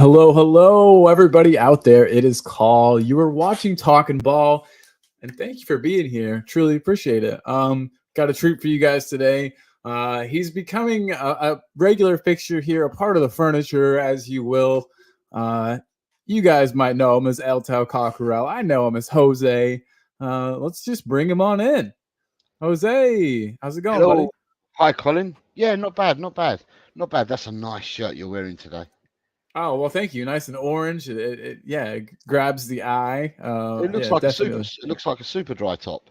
Hello, hello, everybody out there. It is Call. You are watching Talking Ball, and thank you for being here. Truly appreciate it. Got a treat for you guys today. He's becoming a regular fixture here, a part of the furniture, as you will. You guys might know him as El Tel Cockerel. I know him as Jose. Let's just bring him on in. Jose, how's it going, Hello. buddy? Hi, Colin. Yeah, not bad, not bad. Not bad. That's a nice shirt you're wearing today. Oh, well, thank you. Nice and orange. It grabs the eye. It looks Yeah, like a super. definitely. It looks like a super dry top.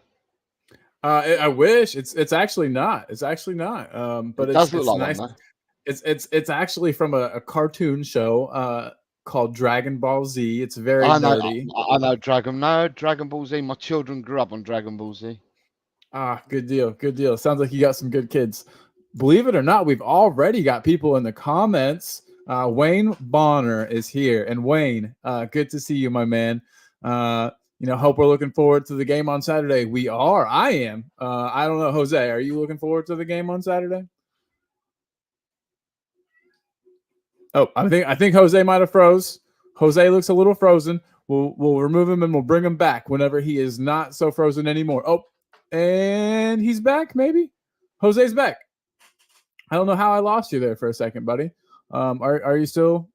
I wish it's actually not. It's actually not. But It does look it's like one nice. though. It's actually from a cartoon show called Dragon Ball Z. It's very I know. nerdy. I know Dragon. No, Dragon Ball Z. My children grew up on Dragon Ball Z. Ah, good deal. Good deal. Sounds like you got some good kids. Believe it or not, we've already got people in the comments. Wayne Bonner is here, and Wayne, good to see you, my man. Hope we're looking forward to the game on Saturday. We are. I am. I don't know, Jose. Are you looking forward to the game on Saturday? Oh, I think Jose might have froze. Jose looks a little frozen. We'll remove him and we'll bring him back whenever he is not so frozen anymore. Oh, and he's back. Maybe Jose's back. I don't know how I lost you there for a second, buddy. Are you still?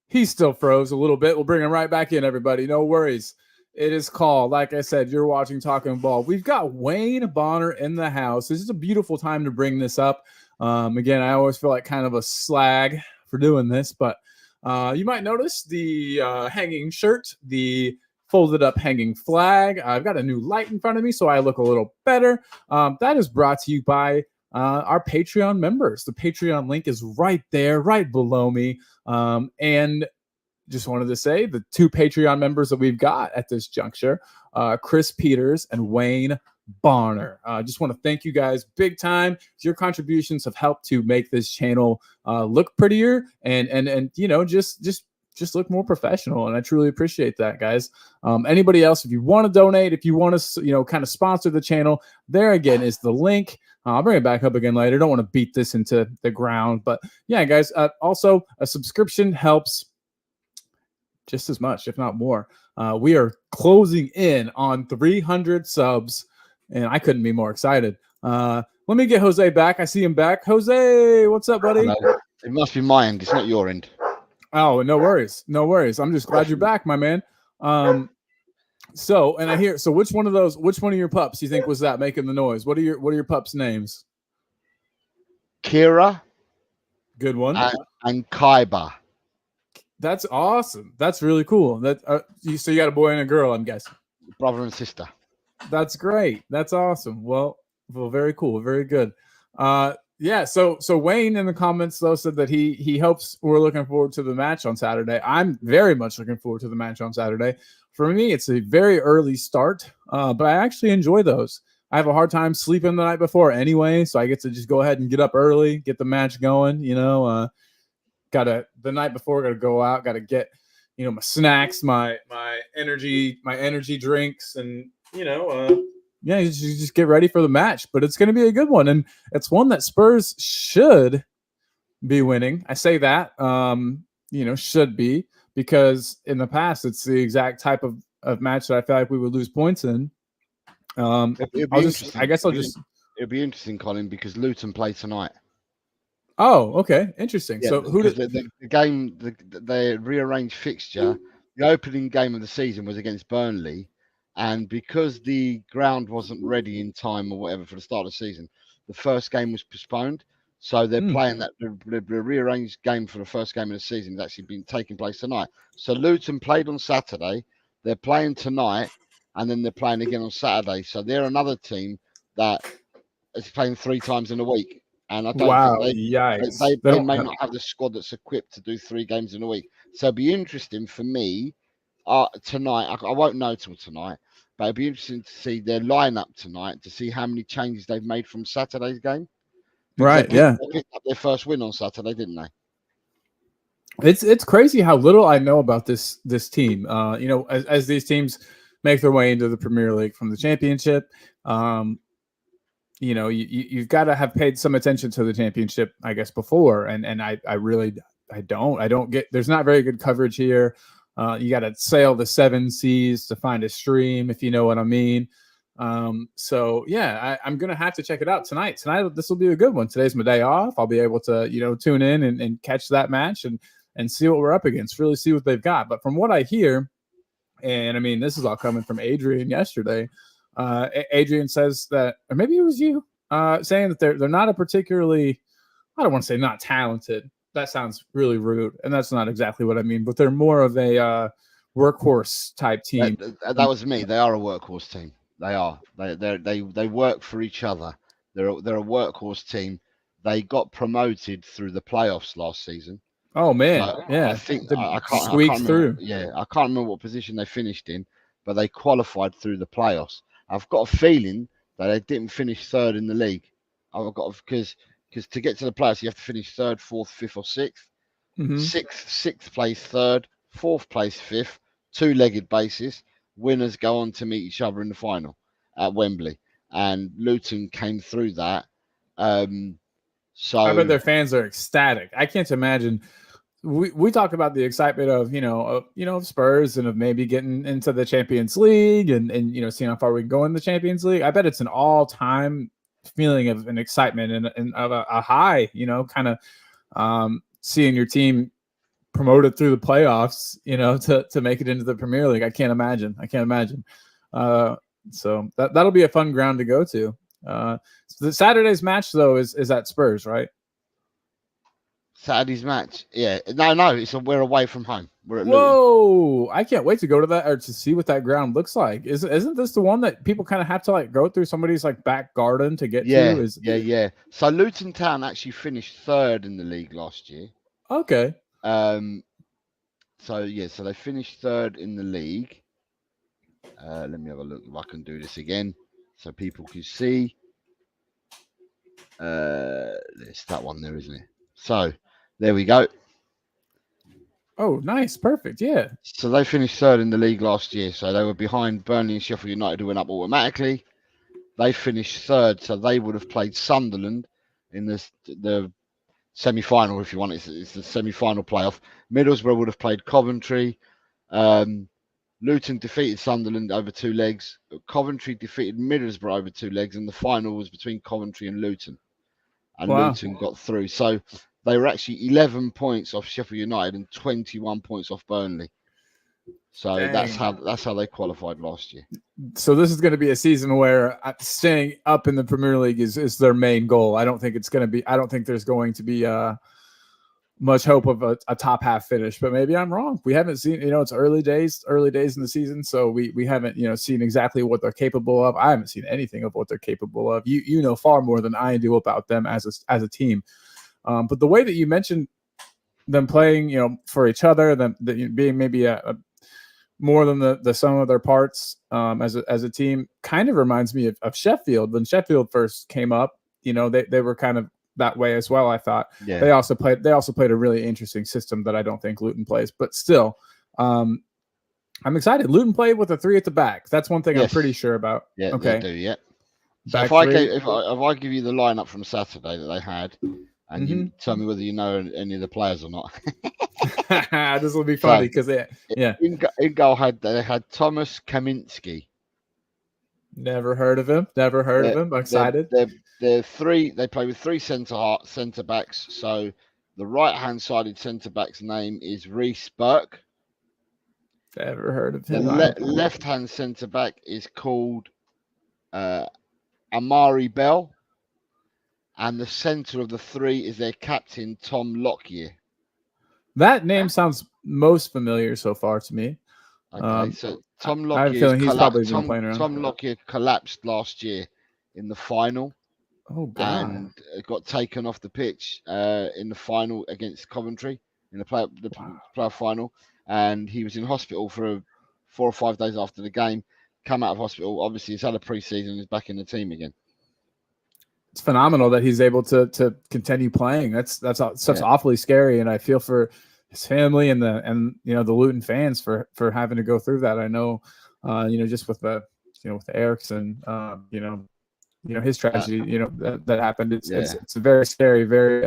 He's still froze a little bit. We'll bring him right back in, everybody. No worries. It is called, like I said, you're watching Talking Ball. We've got Wayne Bonner in the house. This is a beautiful time to bring this up. Again, I always feel like kind of a slag for doing this, but you might notice the hanging shirt, the folded up hanging flag. I've got a new light in front of me, so I look a little better. That is brought to you by our Patreon members. The Patreon link is right there, right below me. And just wanted to say the two Patreon members that we've got at this juncture, Chris Peters and Wayne Bonner. Just want to thank you guys big time. Your contributions have helped to make this channel look prettier and just look more professional. And I truly appreciate that, guys. Anybody else, if you want to donate, if you want to, kind of sponsor the channel, there again is the link. I'll bring it back up again later. Don't want to beat this into the ground, but yeah, guys, also a subscription helps just as much, if not more. We are closing in on 300 subs, and I couldn't be more excited. Let me get Jose back. I see him back. Jose, what's up, buddy? Hello. It must be my end. It's not your end. Oh, no worries. No worries. I'm just glad you're back, my man. So which one of your pups you think was that making the noise? What are your pups' names? Kira. Good one. And Kaiba. That's awesome. That's really cool. So you got a boy and a girl, I'm guessing. Brother and sister. That's great. That's awesome. Well, very cool. Very good. Yeah. So Wayne in the comments though said that he hopes we're looking forward to the match on Saturday. I'm very much looking forward to the match on Saturday. For me, it's a very early start, but I actually enjoy those. I have a hard time sleeping the night before anyway, so I get to just go ahead and get up early, get the match going. The night before, gotta go out, gotta get my snacks, my energy drinks, and you just get ready for the match. But it's gonna be a good one, and it's one that Spurs should be winning. I say that should be, because in the past it's the exact type of match that I feel like we would lose points in. It'll be interesting, Colin, because Luton play tonight. Oh, okay, interesting. Yeah, so the game, the rearranged fixture, the opening game of the season was against Burnley, and because the ground wasn't ready in time or whatever for the start of the season, the first game was postponed. So they're playing that the rearranged game for the first game of the season has actually been taking place tonight. So Luton played on Saturday, they're playing tonight, and then they're playing again on Saturday. So they're another team that is playing 3 times in a week. And I don't think they may not have the squad that's equipped to do 3 games in a week. So it'd be interesting for me tonight. I won't know till tonight, but it'd be interesting to see their lineup tonight, to see how many changes they've made from Saturday's game. Because they picked up their first win on Saturday, didn't they? It's crazy how little I know about this team. As these teams make their way into the Premier League from the Championship, you've got to have paid some attention to the Championship, I guess, before, and I really don't get. There's not very good coverage here. You got to sail the 7 seas to find a stream, if you know what I mean. So yeah, I'm gonna have to check it out tonight. This will be a good one. Today's my day off. I'll be able to tune in and catch that match and see what we're up against. Really see what they've got. But from what I hear, and I mean this is all coming from Adrian yesterday. Adrian says that, or maybe it was you, saying that they're not a particularly, I don't want to say not talented. That sounds really rude, and that's not exactly what I mean. But they're more of a workhorse type team. That was me. They are a workhorse team. They are. They work for each other. They're a workhorse team. They got promoted through the playoffs last season. Oh man, So yeah. I think They I can't squeaked remember. through. Yeah, I can't remember what position they finished in, but they qualified through the playoffs. I've got a feeling that they didn't finish third in the league. I've got because to get to the playoffs you have to finish third, fourth, fifth, or sixth. Mm-hmm. Sixth place third, fourth place fifth, two-legged basis. Winners go on to meet each other in the final at Wembley, and Luton came through that. So I bet their fans are ecstatic. I can't imagine. We talk about the excitement of Spurs and of maybe getting into the Champions League and seeing how far we can go in the Champions League. I bet it's an all-time feeling of an excitement and of a high, kind of seeing your team promoted through the playoffs, to make it into the Premier League. I can't imagine. So that'll be a fun ground to go to. The Saturday's match though is at Spurs, right? Saturday's match, yeah. No, we're away from home. We're at Luton. Whoa! I can't wait to go to that or to see what that ground looks like. Isn't this the one that people kind of have to like go through somebody's like back garden to get to? Yeah. So Luton Town actually finished third in the league last year. Okay. So they finished third in the league. Let me have a look if I can do this again so people can see. It's that one there, isn't it? So there we go. Oh, nice. Perfect. Yeah. So they finished third in the league last year. So they were behind Burnley and Sheffield United, who went up automatically. They finished third, so they would have played Sunderland in the semi-final, if you want. It's the semi-final playoff. Middlesbrough would have played Coventry. Luton defeated Sunderland over 2 legs. Coventry defeated Middlesbrough over 2 legs, and the final was between Coventry and Luton. And Luton got through. So they were actually 11 points off Sheffield United and 21 points off Burnley. So that's how they qualified last year. So this is going to be a season where staying up in the Premier League is their main goal. I don't think there's going to be much hope of a top half finish, but maybe I'm wrong. We haven't seen, it's early days in the season. So we haven't, seen exactly what they're capable of. I haven't seen anything of what they're capable of. You know far more than I do about them as a team. But the way that you mentioned them playing, for each other, them being maybe a more than the sum of their parts as a team, kind of reminds me of Sheffield. When Sheffield first came up, they were kind of that way as well. I thought they also played a really interesting system that I don't think Luton plays, but still, I'm excited. Luton played with a 3 at the back. That's one thing I'm pretty sure about. Yeah, okay. They do. Yeah. So if I give you the lineup from Saturday that they had, and you tell me whether you know any of the players or not. This will be funny because in goal they had Thomas Kaminski. Never heard of him. I'm excited. They play with 3 centre backs. So the right hand sided centre back's name is Reece Burke. Never heard of him. The left hand centre back is called Amari Bell. And the centre of the 3 is their captain, Tom Lockyer. That name sounds most familiar so far to me. Okay, so Tom Lockyer. I have a feeling he's probably been playing around. Tom Lockyer collapsed last year in the final. Oh, God. And got taken off the pitch in the final against Coventry in the playoff final. And he was in hospital for 4 or 5 days after the game. Come out of hospital. Obviously, he's had a pre-season and is back in the team again. It's phenomenal that he's able to continue playing. That's awfully scary, and I feel for his family and the Luton fans for having to go through that. I know, just with with Eriksson, his tragedy, that happened. It's a very scary, very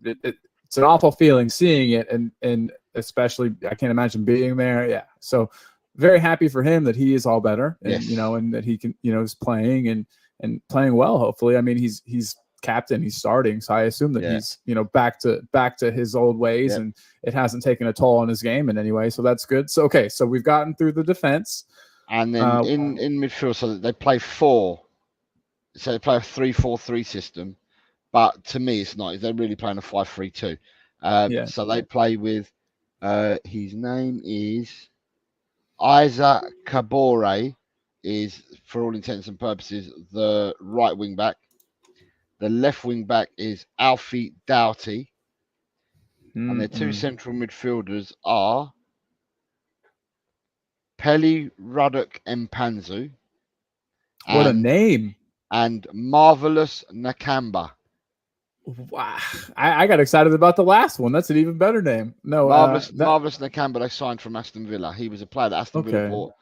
it's it's an awful feeling seeing it, and especially I can't imagine being there. Yeah, so very happy for him that he is all better, and Yes. and that he can is playing and playing well. Hopefully, I mean he's captain, he's starting, so I assume that Yeah. he's back to his old ways, Yeah. and it hasn't taken a toll on his game in any way. So that's good. So okay, so we've gotten through the defense. And then in midfield, so they play four. So they play a 3-4-3 system. But to me, it's not. They're really playing a 5-3-2. Yeah. So they play with. His name is Isaac Kabore. Is for all intents and purposes the right wing back. The left wing back is Alfie Doughty, and their two central midfielders are Pelly Ruddock Mpanzu What a name. and Marvelous Nakamba. Wow. I got excited about the last one. That's an even better name. No, Marvelous Nakamba they signed from Aston Villa. He was a player that Aston Villa okay. bought.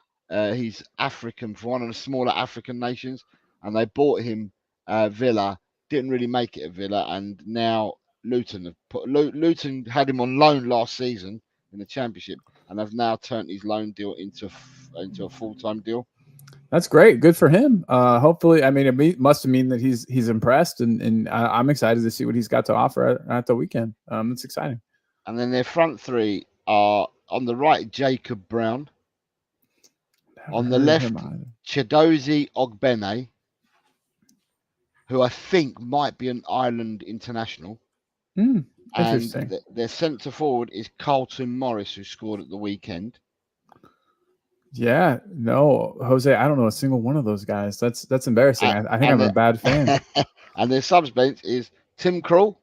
He's African, from one of the smaller African nations, and they bought him Villa. Didn't really make it at Villa, and now Luton Luton had him on loan last season in the Championship, and have now turned his loan deal into a full-time deal. That's great. Good for him. Hopefully, I mean, it must mean that he's impressed, and I'm excited to see what he's got to offer at the weekend. It's exciting. And then their front three are on the right, Jacob Brown. On the left, Chidozie Ogbene, who I think might be an Ireland international. And their centre forward is Carlton Morris, who scored at the weekend. Yeah, no, Jose, I don't know a single one of those guys. That's embarrassing. I think I'm a bad fan. And their subs bench is Tim Krul.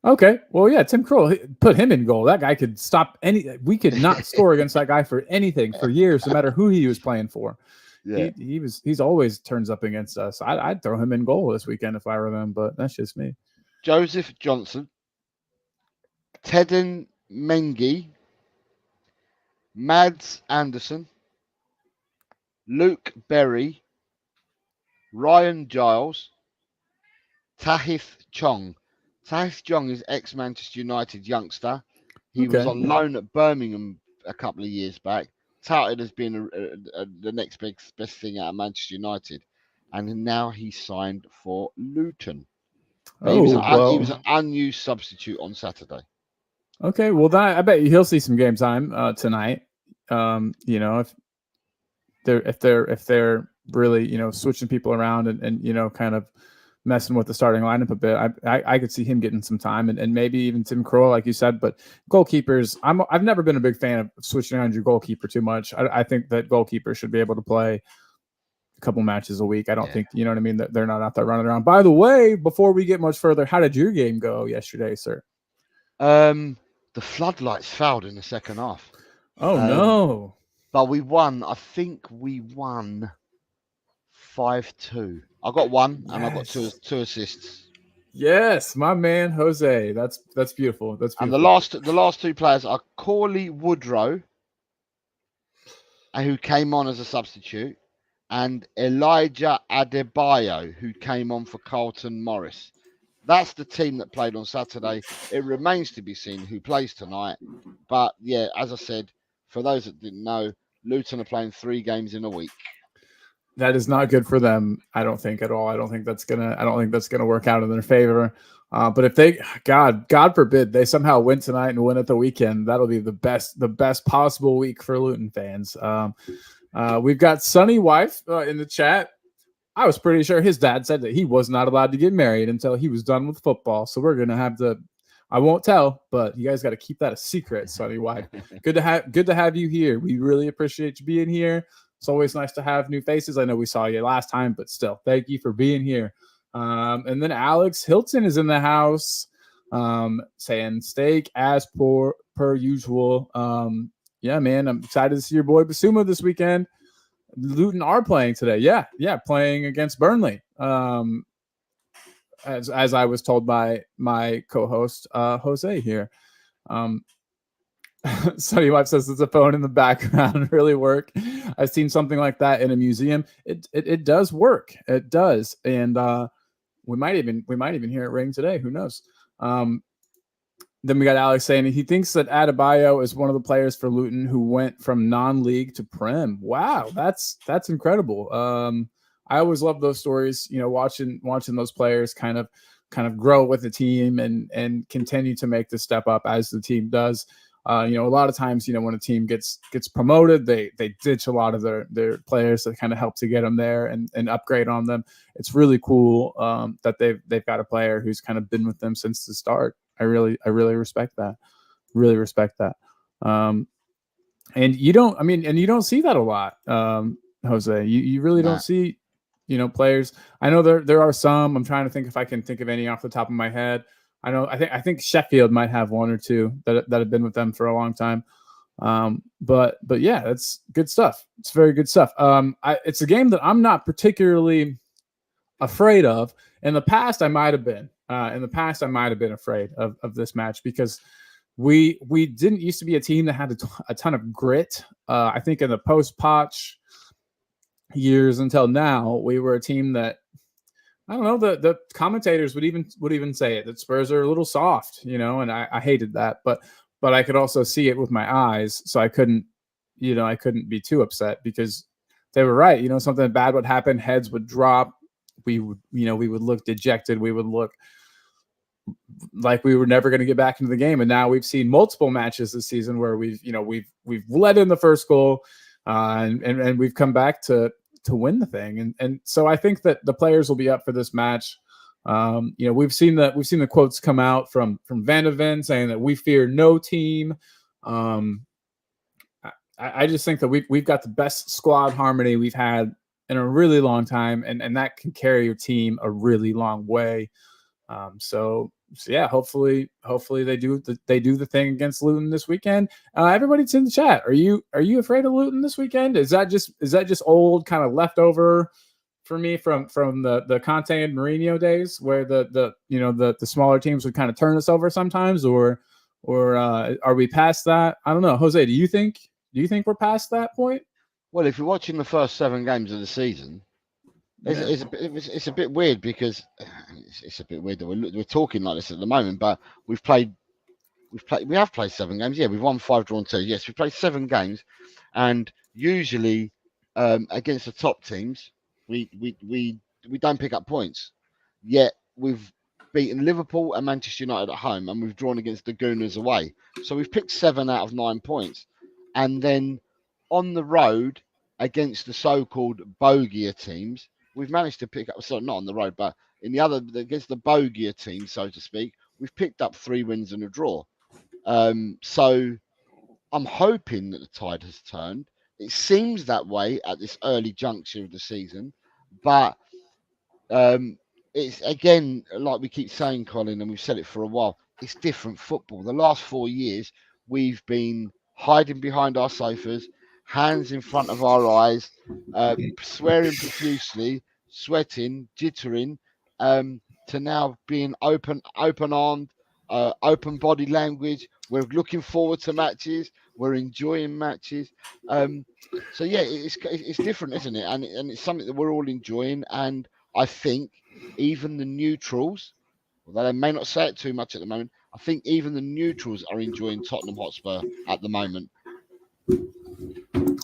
Okay, well, yeah, Tim Krul, put him in goal. That guy could stop we could not score against that guy for anything for years, no matter who he was playing for. Yeah. He's always turns up against us. I'd throw him in goal this weekend if I were them, but that's just me. Joseph Johnson, Teden Mengi, Mads Anderson, Luke Berry, Ryan Giles, Tahith Chong. Tahith Chong is ex-Manchester United youngster. He was on loan at Birmingham a couple of years back, touted as being the next best thing out of Manchester United, and now he's signed for Luton. He was an unused substitute on Saturday. Okay, well, I bet he'll see some game time tonight. If they're really switching people around and kind of messing with the starting lineup a bit, I could see him getting some time, and maybe even Tim Krul, like you said. But goalkeepers, I've never been a big fan of switching around your goalkeeper too much. I think that goalkeepers should be able to play a couple matches a week. I don't think, you know what I mean, that they're not out there running around. By the way, before we get much further, how did your game go yesterday, sir? The floodlights failed in the second half. Oh no! But we won. I think we won 5-2. I got one, and I got two assists. Yes, my man Jose. That's beautiful. That's beautiful. And the last two players are Corley Woodrow, who came on as a substitute, and Elijah Adebayo, who came on for Carlton Morris. That's the team that played on Saturday. It remains to be seen who plays tonight. But yeah, as I said, for those that didn't know, Luton are playing 3 games in a week. That is not good for them, I don't think, at all. I don't think that's gonna work out in their favor. But if they, God forbid, they somehow win tonight and win at the weekend, that'll be the best possible week for Luton fans. We've got Sunny Wife in the chat. I was pretty sure his dad said that he was not allowed to get married until he was done with football. So we're gonna have to. I won't tell, but you guys got to keep that a secret, Sunny Wife. Good to have you here. We really appreciate you being here. It's always nice to have new faces. I know we saw you last time, but still, thank you for being here. And then Alex Hilton is in the house, saying steak as per usual. Yeah, man, I'm excited to see your boy Basuma this weekend. Luton are playing today. Yeah, playing against Burnley. As I was told by my co-host Jose here. Sunny Wife says there's a phone in the background really work. I've seen something like that in a museum. It does work. It does, and we might even hear it ring today. Who knows? Then we got Alex saying he thinks that Adebayo is one of the players for Luton who went from non-league to Prem. Wow, that's incredible. I always love those stories. Watching those players kind of grow with the team and continue to make the step up as the team does. A lot of times, when a team gets promoted, they ditch a lot of their players that kind of help to get them there and upgrade on them. It's really cool that they've got a player who's kind of been with them since the start. I really respect that. Really respect that. And you don't see that a lot, Jose. You really don't see, players. I know there are some. I'm trying to think if I can think of any off the top of my head. I think Sheffield might have one or two that have been with them for a long time. But yeah, that's good stuff. It's very good stuff. It's a game that I'm not particularly afraid of. In the past, I might have been. Afraid of this match because we didn't used to be a team that had a ton of grit. I think in the post-Poch years until now, we were a team that, I don't know, the commentators would even say it, that Spurs are a little soft, and I hated that, but I could also see it with my eyes, so I couldn't be too upset because they were right. Something bad would happen, heads would drop, we would look dejected, we would look like we were never going to get back into the game. And now we've seen multiple matches this season where we've led in the first goal, and we've come back to win the thing. And so I think that the players will be up for this match. We've seen the quotes come out from Van de Ven saying that we fear no team. I just think that we've got the best squad harmony we've had in a really long time, and that can carry your team a really long way. So yeah, hopefully they do the thing against Luton this weekend. Everybody's in the chat. Are you afraid of Luton this weekend? Is that just old kind of leftover for me from the Conte and Mourinho days where the smaller teams would kind of turn us over sometimes, or are we past that? I don't know. Jose, do you think we're past that point? Well, if you're watching the first 7 games of the season, it's a bit weird because it's a bit weird that we're talking like this at the moment. But we have played 7 games. Yeah, we've won 5, drawn 2. Yes, we've played 7 games, and usually against the top teams, we don't pick up points. Yet we've beaten Liverpool and Manchester United at home, and we've drawn against the Gooners away. So we've picked 7 out of 9 points, and then on the road against the so-called bogier teams, we've managed to pick up, so not on the road, but against the bogier team, so to speak, we've picked up 3 wins and a draw. So I'm hoping that the tide has turned. It seems that way at this early juncture of the season, but it's again, like we keep saying, Colin, and we've said it for a while, it's different football. The last 4 years, we've been hiding behind our sofas, hands in front of our eyes, swearing profusely, sweating, jittering, to now being open-armed, open body language. We're looking forward to matches. We're enjoying matches. So yeah, it's different, isn't it? And it's something that we're all enjoying. And I think even the neutrals, although they may not say it too much at the moment, I think even the neutrals are enjoying Tottenham Hotspur at the moment.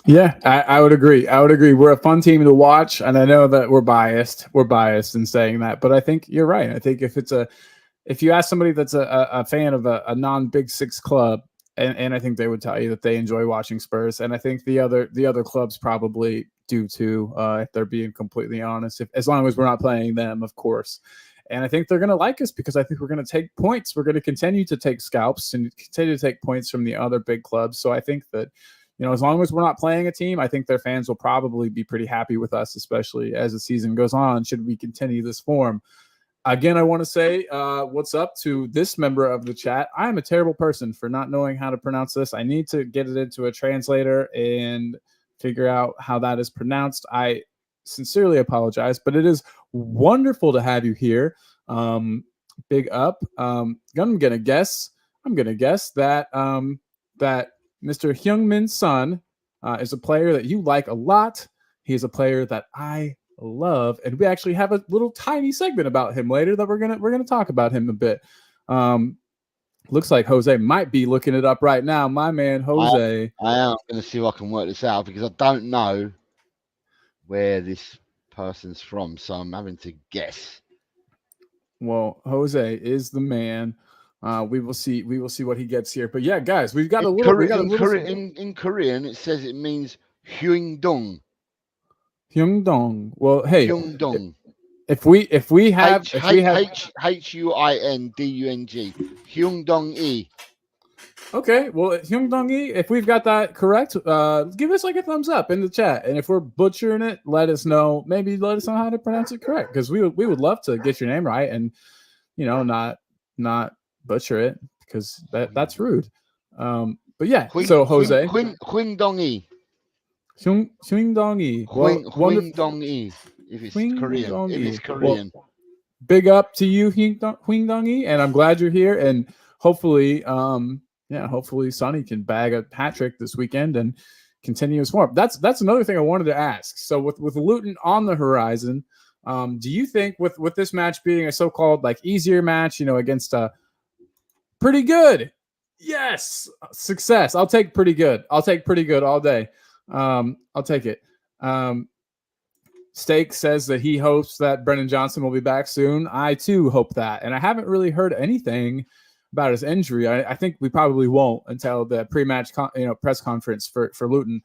Yeah, I would agree. We're a fun team to watch, and I know that we're biased. We're biased in saying that, but I think you're right. I think if you ask somebody that's a fan of a non-Big Six club, and I think they would tell you that they enjoy watching Spurs, and I think the other clubs probably do too, if they're being completely honest. As long as we're not playing them, of course. And I think they're going to like us because I think we're going to take points. We're going to continue to take scalps and continue to take points from the other big clubs. So I think that, as long as we're not playing a team, I think their fans will probably be pretty happy with us, especially as the season goes on, should we continue this form. Again, I want to say what's up to this member of the chat. I am a terrible person for not knowing how to pronounce this. I need to get it into a translator and figure out how that is pronounced. I sincerely apologize, but it is wonderful to have you here. Big up. I'm gonna guess that that Mr. Hyungmin Son is a player that you like a lot. He is a player that I love, and we actually have a little tiny segment about him later that we're gonna talk about him a bit. Looks like Jose might be looking it up right now. My man, Jose. I am going to see if I can work this out because I don't know where this person's from, so I'm having to guess. Well, Jose is the man. We will see. We will see what he gets here. But yeah, guys, we've got In, a little. We Kore- got a in, little. Kore- in Korean, it says it means Hyungdong. Hyungdong. Well, hey, Hyungdong. if we have H if we H have H H U I N D U N G. Hyungdong E. okay, well, Hyungdong-i, if we've got that correct, give us like a thumbs up in the chat, and if we're butchering it, let us know. Maybe let us know how to pronounce it correct, because we would love to get your name right and not butcher it because that's rude. But yeah, so Jose Hyungdong E. Hyungdong-i. Well, wonderful. Hyungdong E. If it's Korean. If Hyungdong-i. it's Korean. Well, big up to you, Hyungdong-i, and I'm glad you're here. And hopefully, hopefully Sonny can bag a hat trick this weekend and continue his form. That's another thing I wanted to ask. So with Luton on the horizon, do you think with this match being a so-called like easier match, against pretty good? Yes, success. I'll take pretty good. I'll take pretty good all day. I'll take it. Stake says that he hopes that Brennan Johnson will be back soon. I too hope that, and I haven't really heard anything about his injury. I think we probably won't until the pre-match press conference for Luton.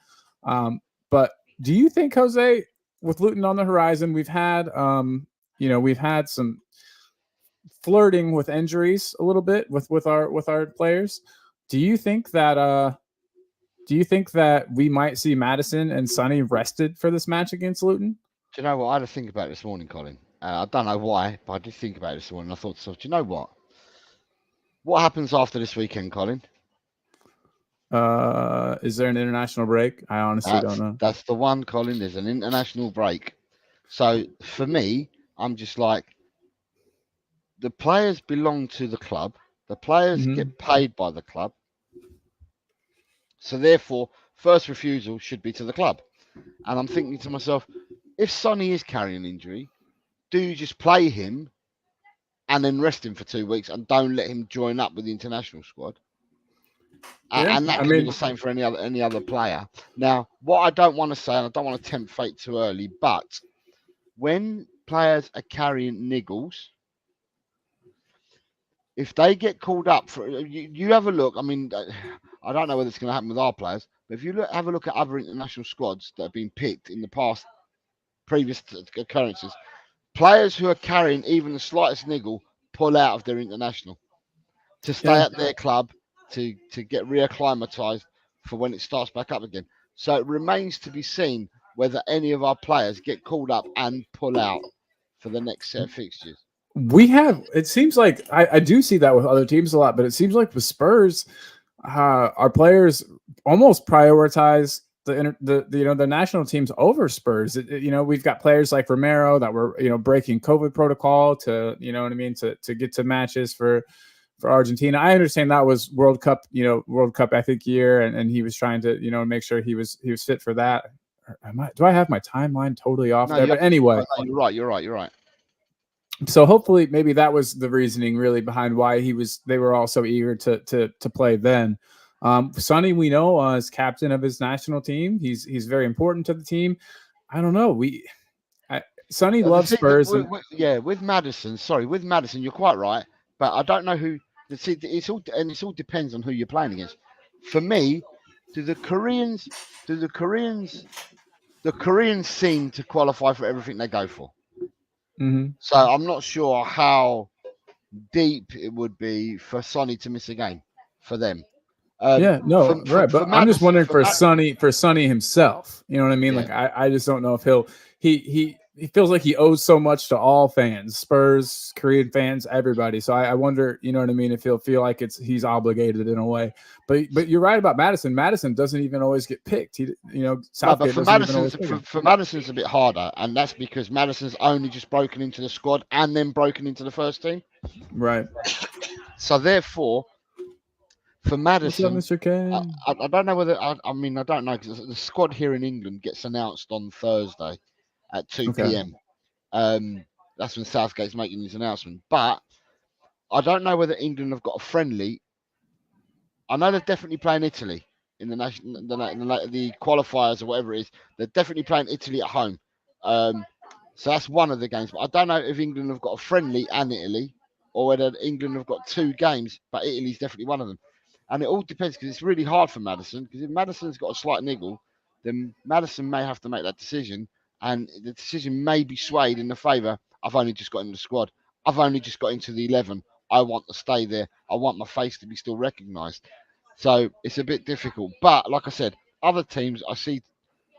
But do you think, Jose, with Luton on the horizon, we've had some flirting with injuries a little bit with our players? Do you think that we might see Maddison and Sonny rested for this match against Luton? Do you know what I had to think about this morning, Colin? I don't know why, but I did think about it this morning. I thought, so do you know what? What happens after this weekend, Colin? Is there an international break? I honestly don't know. That's the one, Colin. There's an international break. So for me, I'm just like, the players belong to the club. The players get paid by the club. So therefore, first refusal should be to the club. And I'm thinking to myself, if Sonny is carrying an injury, do you just play him and then rest him for 2 weeks and don't let him join up with the international squad? Yeah, and that can be the same for any other player. Now, what I don't want to say, and I don't want to tempt fate too early, but when players are carrying niggles, if they get called up for you have a look. I mean, I don't know whether it's going to happen with our players, but if you have a look at other international squads that have been picked in the past, previous occurrences, players who are carrying even the slightest niggle pull out of their international to stay at their club to get reacclimatized for when it starts back up again. So it remains to be seen whether any of our players get called up and pull out for the next set of fixtures. It seems like I do see that with other teams a lot, but it seems like with Spurs, our players almost prioritize the national teams over Spurs. We've got players like Romero that were breaking COVID protocol to to get to matches for Argentina. I understand that was World Cup I think year, and he was trying to make sure he was fit for that. Do I have my timeline totally off there? But anyway, you're right. So hopefully maybe that was the reasoning really behind why they were all so eager to play then. Sonny, we know, is captain of his national team. He's very important to the team. I don't know. Sonny loves Spurs. With Maddison. Sorry, with Maddison, you're quite right. But I don't know who. It all depends on who you're playing against. For me, the Koreans seem to qualify for everything they go for. Mm-hmm. So I'm not sure how deep it would be for Sonny to miss a game for them. Right. But I'm just wondering for Sonny himself. You know what I mean? Yeah. Like I just don't know if he feels like he owes so much to all fans, Spurs, Korean fans, everybody. So I wonder, you know what I mean, if he'll feel like he's obligated in a way. But you're right about Maddison. Maddison doesn't even always get picked. But for Maddison's a bit harder, and that's because Maddison's only just broken into the squad and then broken into the first team. Right. So therefore, for Maddison, What's up, Mr. K? I don't know whether I don't know because the squad here in England gets announced on Thursday at 2 p.m. That's when Southgate's making his announcement. But I don't know whether England have got a friendly I know they're definitely playing Italy in the national, the qualifiers or whatever it is. They're definitely playing Italy at home. Um, so that's one of the games. But I don't know if England have got a friendly and Italy, or whether England have got two games, but Italy's definitely one of them. And it all depends because it's really hard for Madison. Because if Madison's got a slight niggle, then Madison may have to make that decision, and the decision may be swayed in the favour. I've only just got in the squad. I've only just got into the 11. I want to stay there. I want my face to be still recognised. So it's a bit difficult. But like I said, other teams, I see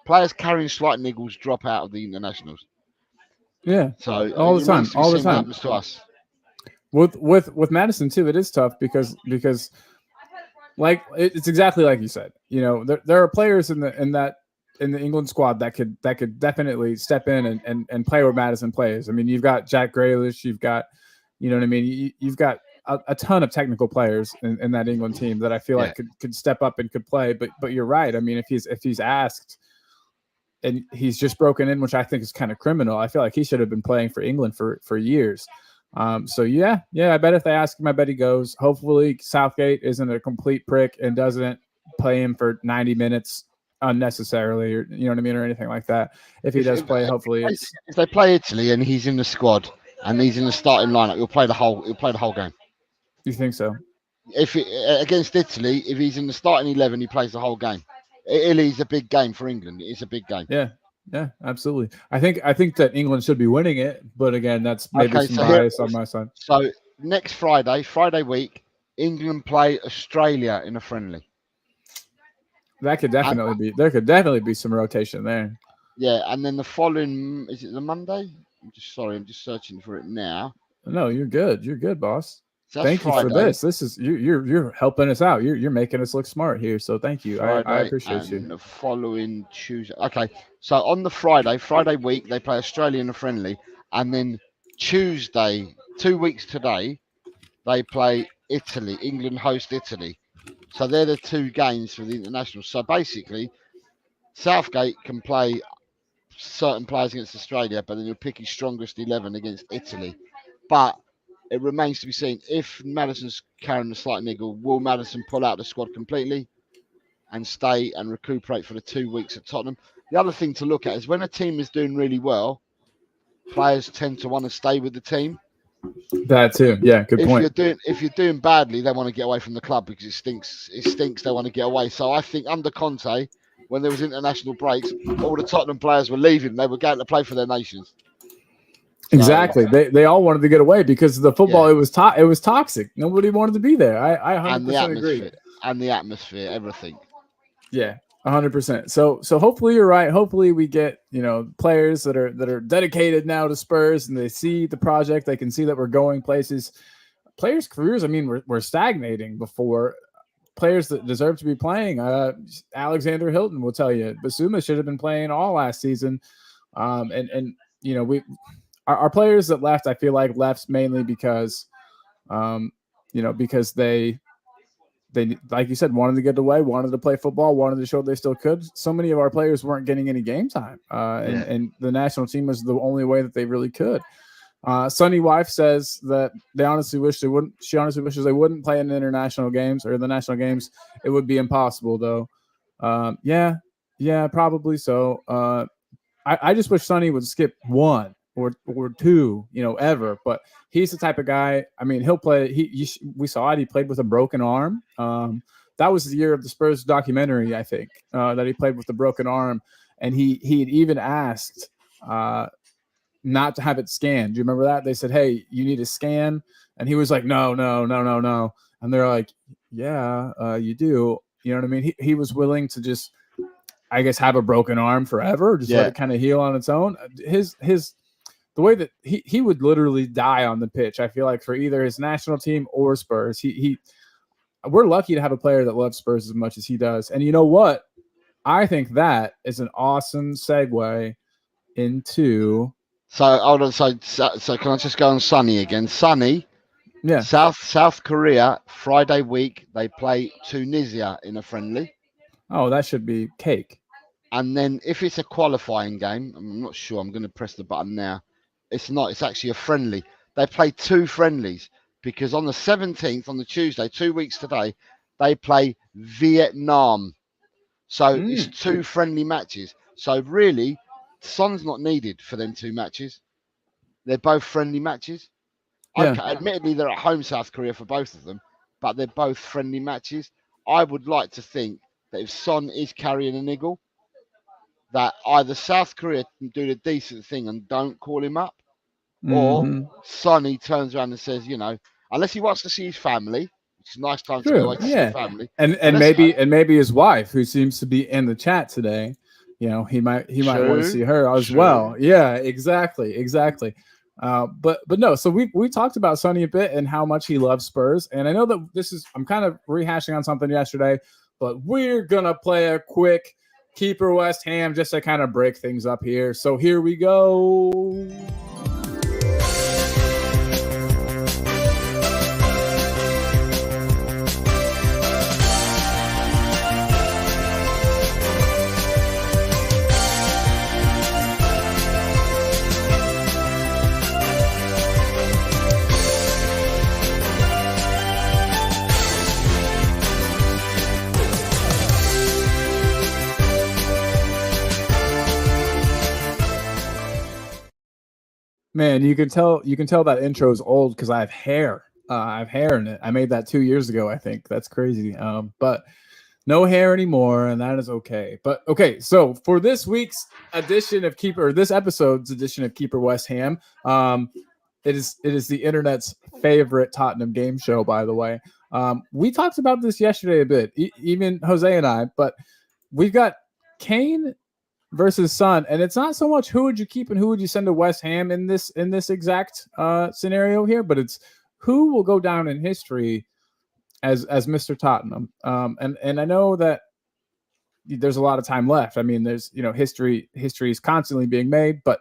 players carrying slight niggles drop out of the internationals. Yeah, So all the it remains time, to be all the seen what time. happens to us. With Madison too, it is tough because like it's exactly like you said. You know, there are players in the England squad that could definitely step in and play where Madison plays. I mean, you've got Jack Grealish, you've got, you know what I mean, you've got a ton of technical players in that England team that I feel like could step up and could play. But you're right. I mean, if he's asked and he's just broken in, which I think is kind of criminal, I feel like he should have been playing for England for years. So yeah, I bet if they ask him, I bet he goes. Hopefully Southgate isn't a complete prick and doesn't play him for 90 minutes unnecessarily, or you know what I mean, or anything like that. If he does play, hopefully it's. If they play Italy and he's in the squad and he's in the starting lineup, he'll play the whole game. You think so? If against Italy, if he's in the starting 11, he plays the whole game. Italy's a big game for England. It's a big game. Yeah, absolutely. I think that England should be winning it, but again, that's maybe some bias on my side. So next Friday week, England play Australia in a friendly. That could definitely be. There could definitely be some rotation there. Yeah, and then the following, is it the Monday? I'm just searching for it now. No, you're good. You're good, boss. So thank Friday. You for this. This is you're helping us out. You're making us look smart here. So thank you. I appreciate and you. The following Tuesday. Okay, so on the Friday week, they play Australia in a friendly, and then Tuesday, 2 weeks today, they play Italy. England host Italy. So they're the two games for the international. So basically, Southgate can play certain players against Australia, but then he'll pick his strongest 11 against Italy. But it remains to be seen if Madison's carrying a slight niggle, will Madison pull out the squad completely and stay and recuperate for the 2 weeks at Tottenham? The other thing to look at is when a team is doing really well, players tend to want to stay with the team. That too. Yeah, good point. If you're doing badly, they want to get away from the club because it stinks. They want to get away. So I think under Conte, when there was international breaks, all the Tottenham players were leaving. They were going to play for their nations. Exactly. They all wanted to get away because the football it was toxic. Nobody wanted to be there. I 100% agree. And the atmosphere, everything. Yeah, 100%. So hopefully you're right. Hopefully we get, players that are dedicated now to Spurs and they see the project. They can see that we're going places. Players' careers, I mean, we're stagnating before. Players that deserve to be playing. Alexander Hilton will tell you. Basuma should have been playing all last season. Our players that left, I feel like left mainly because, because they like you said, wanted to get away, wanted to play football, wanted to show they still could. So many of our players weren't getting any game time, and the national team was the only way that they really could. Sunny Wife says that they honestly wish they wouldn't. She honestly wishes they wouldn't play in the international games or the national games. It would be impossible, though. Yeah, probably so. I just wish Sunny would skip one or two, ever. But he's the type of guy. I mean, he'll play. We saw it. He played with a broken arm. That was the year of the Spurs documentary, I think, that he played with a broken arm, and he had even asked not to have it scanned. Do you remember that? They said, "Hey, you need a scan," and he was like, "No." And they're like, "Yeah, you do." You know what I mean? He was willing to just, I guess, have a broken arm forever, just let it kind of heal on its own. The way that he would literally die on the pitch, I feel like, for either his national team or Spurs. We're lucky to have a player that loves Spurs as much as he does. And you know what? I think that is an awesome segue into. So hold on. So can I just go on Sunny again? Sunny. Yeah. South Korea, Friday week, they play Tunisia in a friendly. Oh, that should be cake. And then if it's a qualifying game, I'm not sure. I'm going to press the button now. It's not. It's actually a friendly. They play two friendlies because on the 17th, on the Tuesday, 2 weeks today, they play Vietnam. So it's Mm, 2 friendly matches. So really, Son's not needed for them 2 matches. They're both friendly matches. yeah. Okay, admittedly they're at home South Korea for both of them, but they're both friendly matches. I would like to think that if Son is carrying a niggle, that either South Korea can do the decent thing and don't call him up, or Hmm. Sonny turns around and says, unless he wants to see his family, which is a nice time to go True. away to see your Yeah. family, And unless maybe his wife, who seems to be in the chat today, he might want to true, see her as true. well. Yeah, exactly. But no, so we talked about Sonny a bit and how much he loves Spurs, and I know that I'm kind of rehashing on something yesterday, but we're gonna play a quick keeper West Ham just to kind of break things up here. So here we go. Man, you can tell that intro is old because I have hair. I have hair in it. I made that 2 years ago, I think. That's crazy. But no hair anymore, and that is okay. But okay, so for this week's edition of Keeper, or this episode's edition of Keeper West Ham, it is the internet's favorite Tottenham game show, by the way. We talked about this yesterday a bit, even Jose and I, but we've got Kane versus Son, and it's not so much who would you keep and who would you send to West Ham in this exact scenario here, but it's who will go down in history as Mr. Tottenham. And I know that there's a lot of time left. I mean, there's history is constantly being made, but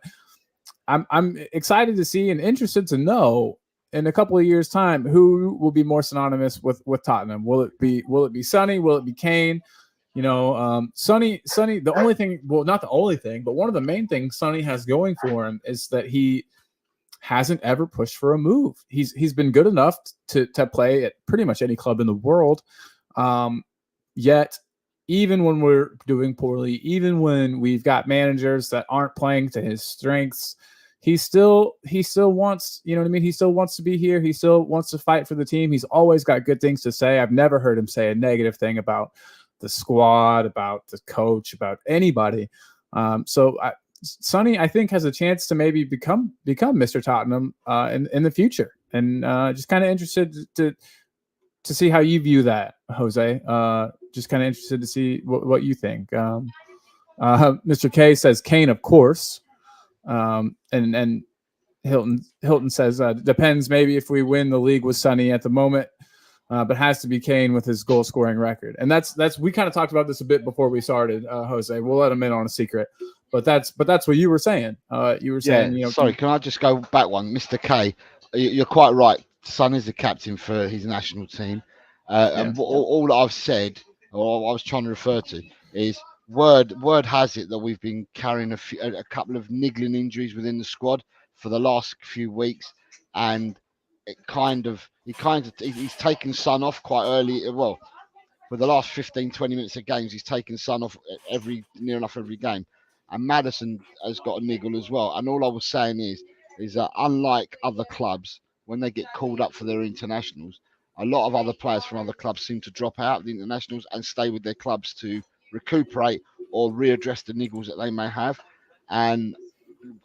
I'm excited to see and interested to know in a couple of years' time who will be more synonymous with Tottenham. Will it be Sonny? Will it be Kane? Sonny. The only thing, well, not the only thing, but one of the main things Sonny has going for him is that he hasn't ever pushed for a move. He's been good enough to play at pretty much any club in the world. Yet, even when we're doing poorly, even when we've got managers that aren't playing to his strengths, he still wants, you know what I mean? He still wants to be here. He still wants to fight for the team. He's always got good things to say. I've never heard him say a negative thing about the squad, about the coach, about anybody. Sonny, I think, has a chance to maybe become Mr. Tottenham in the future, and just kind of interested to see how you view that, Jose. Just kind of interested to see what you think. Mr. K says Kane, of course, and Hilton says depends maybe if we win the league with Sonny at the moment. But has to be Kane with his goal scoring record, and that's we kind of talked about this a bit before we started, Jose. We'll let him in on a secret, but that's what you were saying. You were saying, Sorry, can I just go back one, Mr. K? You're quite right. Son is the captain for his national team, yeah, and all I've said, or I was trying to refer to, is word has it that we've been carrying a couple of niggling injuries within the squad for the last few weeks, and he's taken Son off quite early. Well, for the last 15, 20 minutes of games, he's taken Son off near enough every game. And Madison has got a niggle as well. And all I was saying is that unlike other clubs, when they get called up for their internationals, a lot of other players from other clubs seem to drop out of the internationals and stay with their clubs to recuperate or readdress the niggles that they may have. And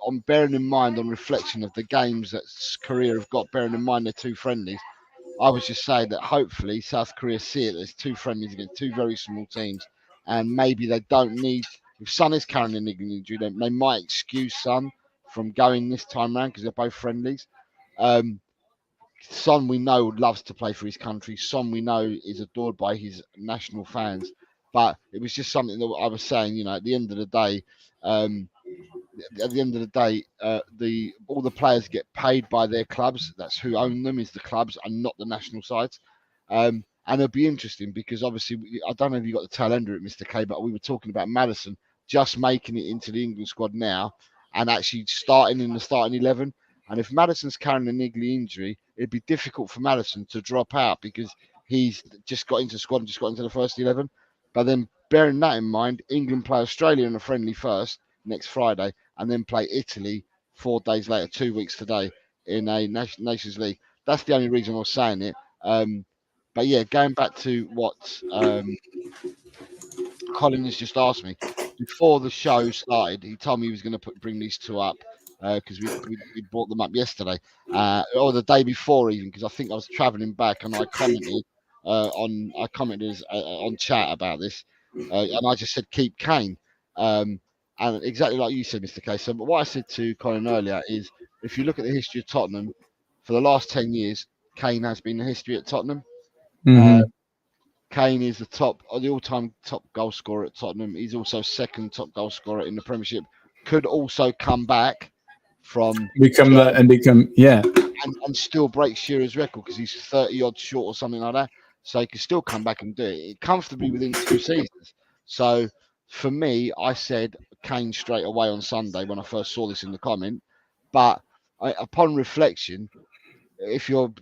on bearing in mind, on reflection of the games that Korea have got, bearing in mind they're 2 friendlies, I was just saying that hopefully South Korea see it as 2 friendlies against 2 very small teams, and maybe they don't need. If Son is carrying a niggling injury, they might excuse Son from going this time round because they're both friendlies. Um, Son, we know, loves to play for his country. Son, we know, is adored by his national fans. But it was just something that I was saying. At the end of the day, um, the all the players get paid by their clubs. That's who own them, is the clubs and not the national sides. And it'll be interesting because obviously I don't know if you got the tail end of it, Mr. K, but we were talking about Madison just making it into the England squad now and actually starting in the starting 11. And if Madison's carrying a niggly injury, it'd be difficult for Madison to drop out because he's just got into the squad and just got into the first 11. But then bearing that in mind, England play Australia in a friendly first next Friday, and then play Italy 4 days later, 2 weeks today in a Nations League. That's the only reason I was saying it. But yeah, going back to what Colin has just asked me before the show started. He told me he was going to bring these two up because we brought them up yesterday or the day before even, because I think I was travelling back and I commented on chat about this and I just said keep Kane, and exactly like you said, Mr. K. So, but what I said to Colin earlier is if you look at the history of Tottenham for the last 10 years, Kane has been the history at Tottenham. Uh, Mm-hmm. Kane is the all-time top goal scorer at Tottenham. He's also second top goal scorer in the Premiership. Could also come back from Become the Germany and become yeah. and still break Shearer's record because he's 30 odd short or something like that. So he can still come back and do it comfortably within 2 seasons. So for me, I said Kane straight away on Sunday when I first saw this in the comment. But upon reflection, if you're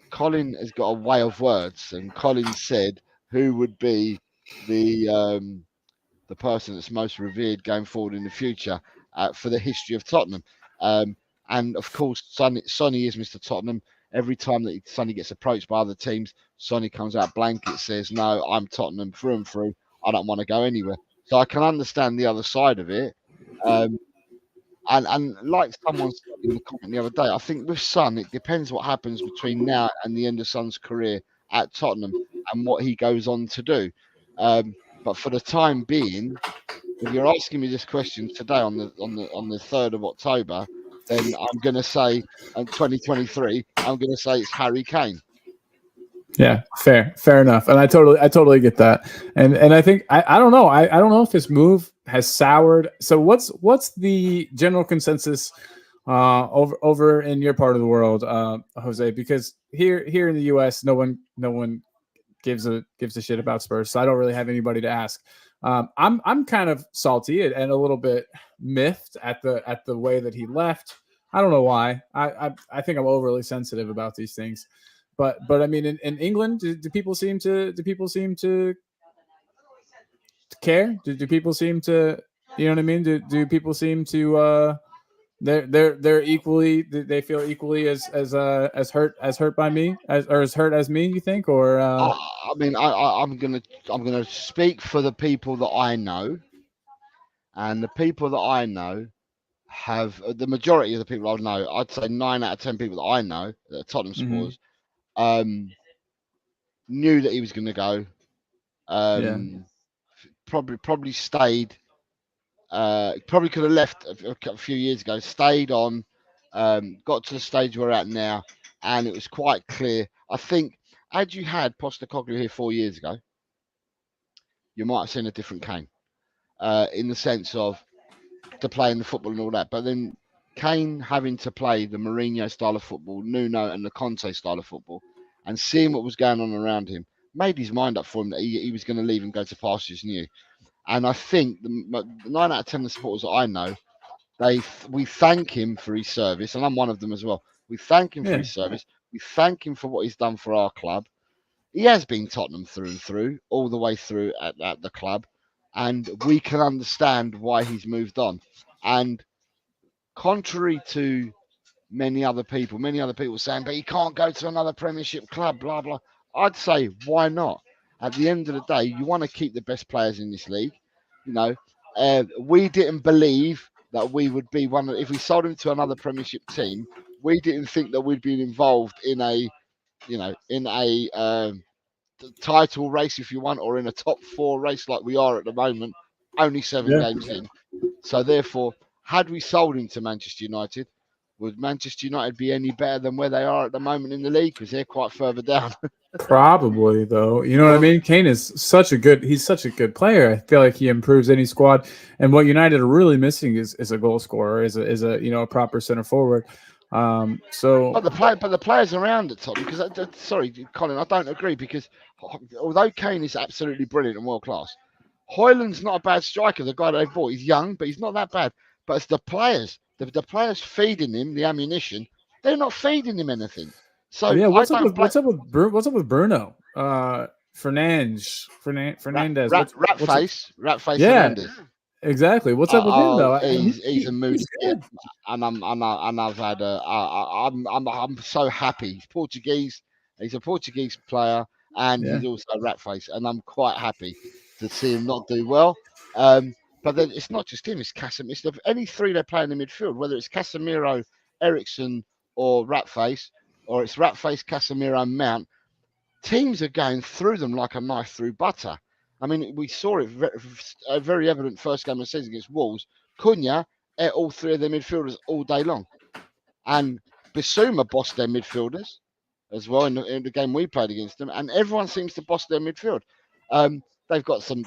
Colin has got a way of words, and Colin said who would be the person that's most revered going forward in the future for the history of Tottenham. Um, and of course, Sonny is Mr. Tottenham. Every time that Sonny gets approached by other teams, Sonny comes out blanket, says, "No, I'm Tottenham through and through. I don't want to go anywhere." So I can understand the other side of it. Um, and like someone said in the comment the other day, I think with Son, it depends what happens between now and the end of Son's career at Tottenham and what he goes on to do. But for the time being, if you're asking me this question today on the 3rd of October, then I'm going to say, 2023, I'm going to say it's Harry Kane. Yeah, fair enough, and I totally get that, and I think I don't know, I don't know if this move has soured. So what's the general consensus over in your part of the world, Jose? Because here in the U.S., no one gives a shit about Spurs, so I don't really have anybody to ask. I'm kind of salty and a little bit miffed at the way that he left. I don't know why. I think I'm overly sensitive about these things. But I mean, in England, do people seem to care? Do people seem to, you know what I mean? Do people seem to they're equally, they feel equally as hurt by me as hurt as me? You think, or I mean, I'm gonna speak for the people that I know, and the people that I know have the majority of the people I know. I'd say 9 out of 10 people that I know that are Tottenham mm-hmm. supporters um, knew that he was going to go. Yeah, Probably stayed. Probably could have left a few years ago. Stayed on. Got to the stage we're at now, and it was quite clear. I think had you had Postecoglou here 4 years ago, you might have seen a different Kane. In the sense of to play in the football and all that. But then Kane having to play the Mourinho style of football, Nuno and the Conte style of football, and seeing what was going on around him, made his mind up for him that he was going to leave and go to pastures new. And I think the 9 out of 10 of the supporters that I know, we thank him for his service, and I'm one of them as well. We thank him for yeah. his service. We thank him for what he's done for our club. He has been Tottenham through and through, all the way through at the club, and we can understand why he's moved on. And contrary to many other people saying, but he can't go to another Premiership club, blah blah. I'd say why not? At the end of the day, you want to keep the best players in this league. You know, we didn't believe that we would be one. If we sold him to another Premiership team, we didn't think that we'd be involved in a, in a title race, if you want, or in a top four race like we are at the moment. Only seven Yeah. games in. So therefore, had we sold him to Manchester United, would Manchester United be any better than where they are at the moment in the league? Because they're quite further down. Probably though, you know what I Well, mean. Kane is he's such a good player. I feel like he improves any squad. And what United are really missing is a goal scorer, is a a proper center forward. So but the players around at Tottenham, because sorry, Colin, I don't agree because although Kane is absolutely brilliant and world class, Hoyland's not a bad striker. The guy they bought, he's young, but he's not that bad. But it's the players feeding him the ammunition. They're not feeding him anything. So Yeah, I don't blame what's up with Bruno? Fernandez. rat What's it? face Yeah, Hernandez. exactly. What's up with him though? He's a moody He's git, good. and I've had I'm so happy. He's Portuguese. He's a Portuguese player, and Yeah, he's also a rat face, and I'm quite happy to see him not do well. Um, but then it's not just him; it's Casemiro. It's any three they play in the midfield, whether it's Casemiro, Ericsson, or Ratface, or it's Ratface, Casemiro, and Mount. Teams are going through them like a knife through butter. I mean, we saw it very evident first game of the season against Wolves. Cunha ate all three of their midfielders all day long, and Bissouma bossed their midfielders as well in the game we played against them, and everyone seems to boss their midfield. They've got some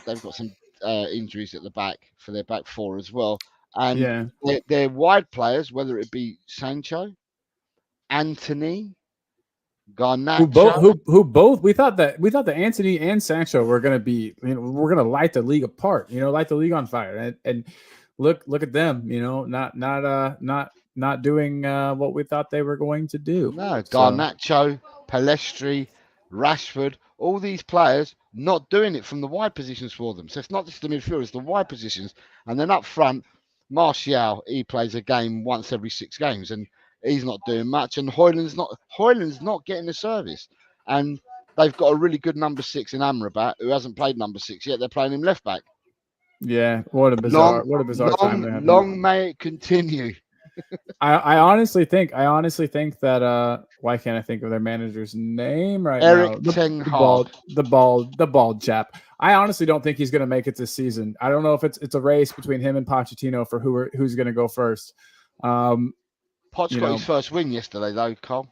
injuries at the back for their back four as well, and yeah. their wide players, whether it be Sancho, Anthony, Garnacho. Who both we thought that Anthony and Sancho were gonna be, we're gonna light the league apart, light the league on fire, and look at them, not doing what we thought they were going to do. No, So Garnacho, Palestri, Rashford, all these players not doing it from the wide positions for them. So it's not just the midfield, it's the wide positions. And then up front, Martial, he plays a game once every 6 games and he's not doing much. And Hoyland's not getting the service. And they've got a really good number 6 in Amrabat who hasn't played number 6 yet. They're playing him left back. yeah, what a Long, bizarre time long, they're having. long may it continue. I honestly think that why can't I think of their manager's name right now? Eric Ten Hag. The bald chap. I honestly don't think he's going to make it this season. I don't know if it's a race between him and Pochettino for who's going to go first. Potts got his first win yesterday, though, Cole.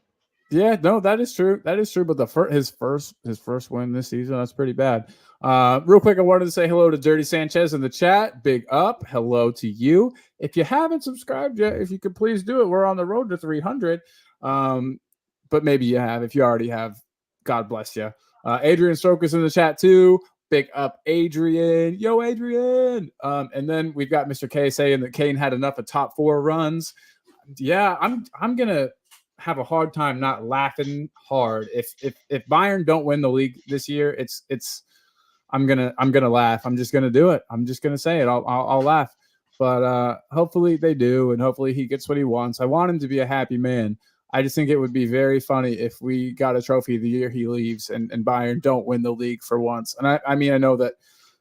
Yeah, no, that is true. That is true. But his first win this season, that's pretty bad. Real quick, I wanted to say hello to Dirty Sanchez in the chat. Big up, hello to you. If you haven't subscribed yet, if you could please do it. We're on the road to 300. But maybe you have. If you already have, God bless you. Adrian Stroke is in the chat too. Big up, Adrian. Yo, Adrian. And then we've got Mr. K saying that Kane had enough of top 4 runs. Yeah, I'm gonna have a hard time not laughing hard if Bayern don't win the league this year. I'm gonna laugh. I'm just gonna do it. I'm just gonna say it. I'll laugh. But hopefully they do, and hopefully he gets what he wants. I want him to be a happy man. I just think it would be very funny if we got a trophy the year he leaves and Bayern don't win the league for once. And I mean I know that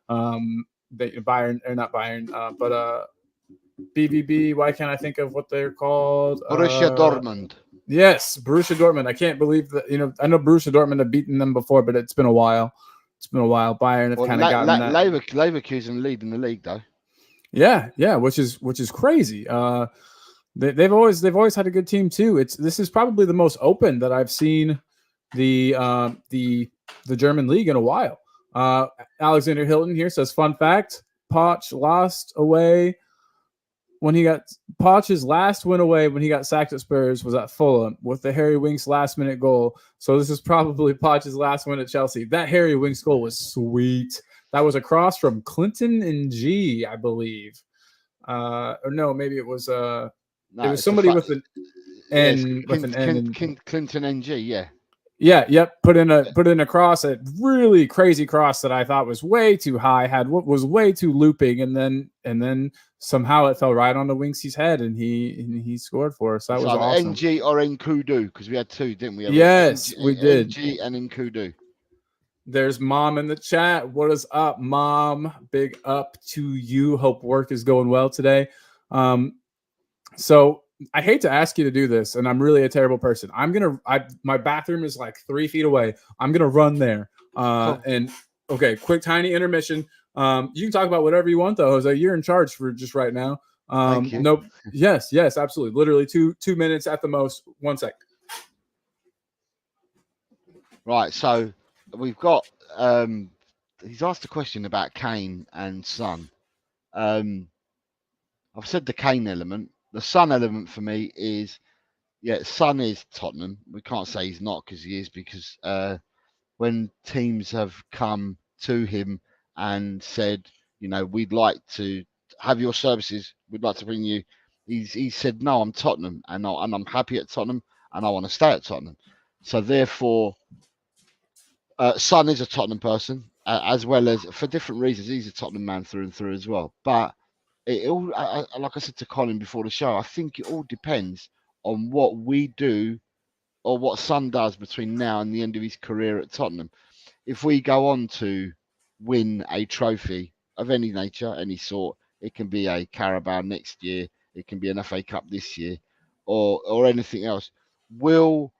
Bayern or not Bayern, but BVB. Why can't I think of what they're called? Borussia Dortmund. Yes, Borussia Dortmund. I can't believe that. I know Borussia Dortmund have beaten them before, but it's been a while. Bayern have kind of gotten that. Leverkusen leading the league though. Yeah, which is crazy. They've always had a good team too. This is probably the most open that I've seen the German league in a while. Alexander Hilton here says, fun fact: Poch lost away. Poch's last win away when he got sacked at Spurs was at Fulham with the Harry Winks last minute goal. So this is probably Poch's last win at Chelsea. That Harry Winks goal was sweet. That was a cross from Clinton and G, I believe. Or no, maybe it was it was somebody with an N with an N. Clinton NG, yeah. Yeah, yep. Put in a cross, a really crazy cross that I thought was way too high, had what was way too looping, and then somehow it fell right on the Winks's head, and he scored for us. That was awesome. NG or Nkudu, because we had two, didn't we? Yes, we did. NG and Nkudu. There's Mom in the chat. What is up, Mom? Big up to you. Hope work is going well today. So I hate to ask you to do this, and I'm really a terrible person. My bathroom is like 3 feet away. I'm gonna run there. And okay, quick tiny intermission. You can talk about whatever you want though, Jose. You're in charge for just right now. Thank you. Nope. Yes, absolutely. Literally two minutes at the most. 1 sec. Right, so we've got he's asked a question about Kane and Son. I've said the Kane element. The Son element for me is, Son is Tottenham. We can't say he's not because he is, because when teams have come to him and said, we'd like to have your services, we'd like to bring you, he said, no, I'm Tottenham, and I'm happy at Tottenham, and I want to stay at Tottenham. So therefore, Son is a Tottenham person, as well as for different reasons. He's a Tottenham man through and through as well. But it all, like I said to Colin before the show, I think it all depends on what we do or what Son does between now and the end of his career at Tottenham. If we go on to win a trophy of any nature, any sort, it can be a Carabao next year, it can be an FA Cup this year, or anything else. Will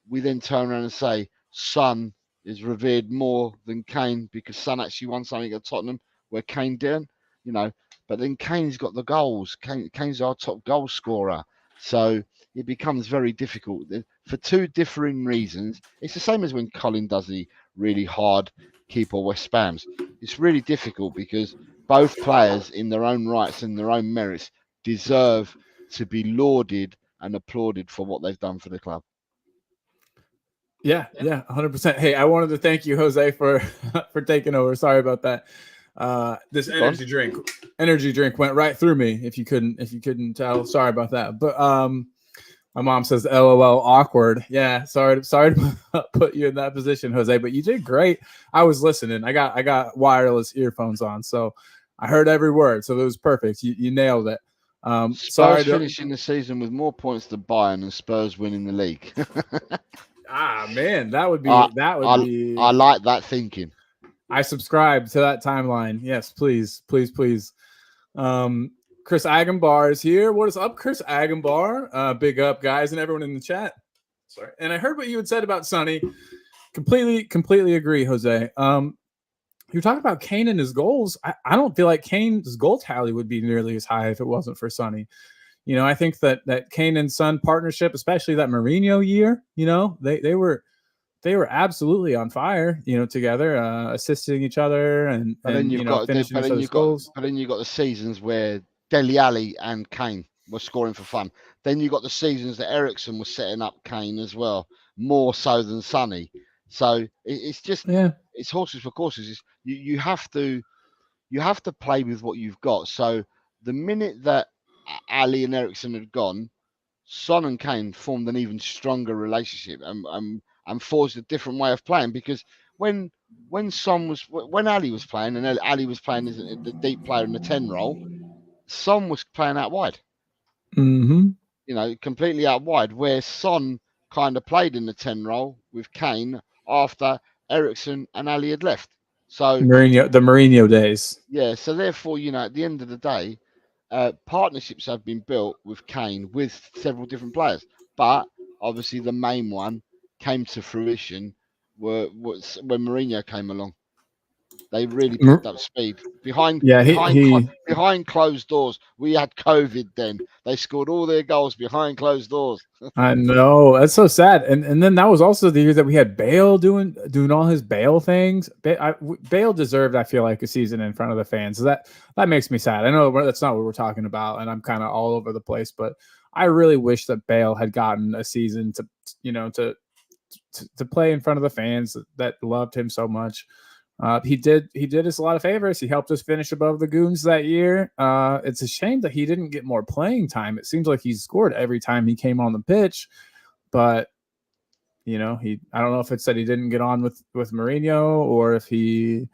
we then turn around and say Son is revered more than Kane because Son actually won something at Tottenham where Kane didn't? You know, but then Kane's got the goals. Kane's our top goal scorer, so it becomes very difficult for two differing reasons. It's the same as when Colin does the really hard keeper West Bams. It's really difficult because both players, in their own rights and their own merits, deserve to be lauded and applauded for what they've done for the club. Yeah, 100%. Hey, I wanted to thank you, Jose, for for taking over. Sorry about that. This energy drink went right through me. If you couldn't tell, sorry about that. But my mom says, "LOL, awkward." Yeah, sorry to put you in that position, Jose. But you did great. I was listening. I got wireless earphones on, so I heard every word. So it was perfect. You nailed it. Spurs finishing the season with more points than Bayern and Spurs winning the league. Man, that would be I like that thinking. I subscribe to that timeline. Yes, please. Chris Agambar is here. What is up, Chris Agambar? Big up, guys, and everyone in the chat. Sorry. And I heard what you had said about Sonny. Completely agree, Jose. You're talking about Kane and his goals. I don't feel like Kane's goal tally would be nearly as high if it wasn't for Sonny. You know, I think that Kane and Son partnership, especially that Mourinho year, you know, they were absolutely on fire, you know, together, assisting each other and finishing each other's goals. But then you got the seasons where Dele Alli and Kane were scoring for fun. Then you got the seasons that Eriksen was setting up Kane as well, more so than Sonny. So it's just it's horses for courses. You have to play with what you've got. So the minute that Ali and Eriksen had gone, Son and Kane formed an even stronger relationship and forged a different way of playing. Because when Ali was playing and Ali was playing as the deep player in the 10 role, Son was playing out wide. Mm-hmm. You know, completely out wide, where Son kind of played in the 10 role with Kane after Eriksen and Ali had left. So the Mourinho days. Yeah, so therefore, you know, at the end of the day, partnerships have been built with Kane with several different players, but obviously the main one came to fruition was when Mourinho came along. They really picked up speed behind closed doors. We had COVID then. They scored all their goals behind closed doors. I know, that's so sad. And then that was also the year that we had Bale doing all his Bale things. Bale deserved, I feel like, a season in front of the fans. So that makes me sad. I know that's not what we're talking about, and I'm kind of all over the place, but I really wish that Bale had gotten a season to play in front of the fans that loved him so much. He did us a lot of favors. He helped us finish above the Goons that year. It's a shame that he didn't get more playing time. It seems like he scored every time he came on the pitch, but you know, I don't know if it's that he didn't get on with Mourinho, or if he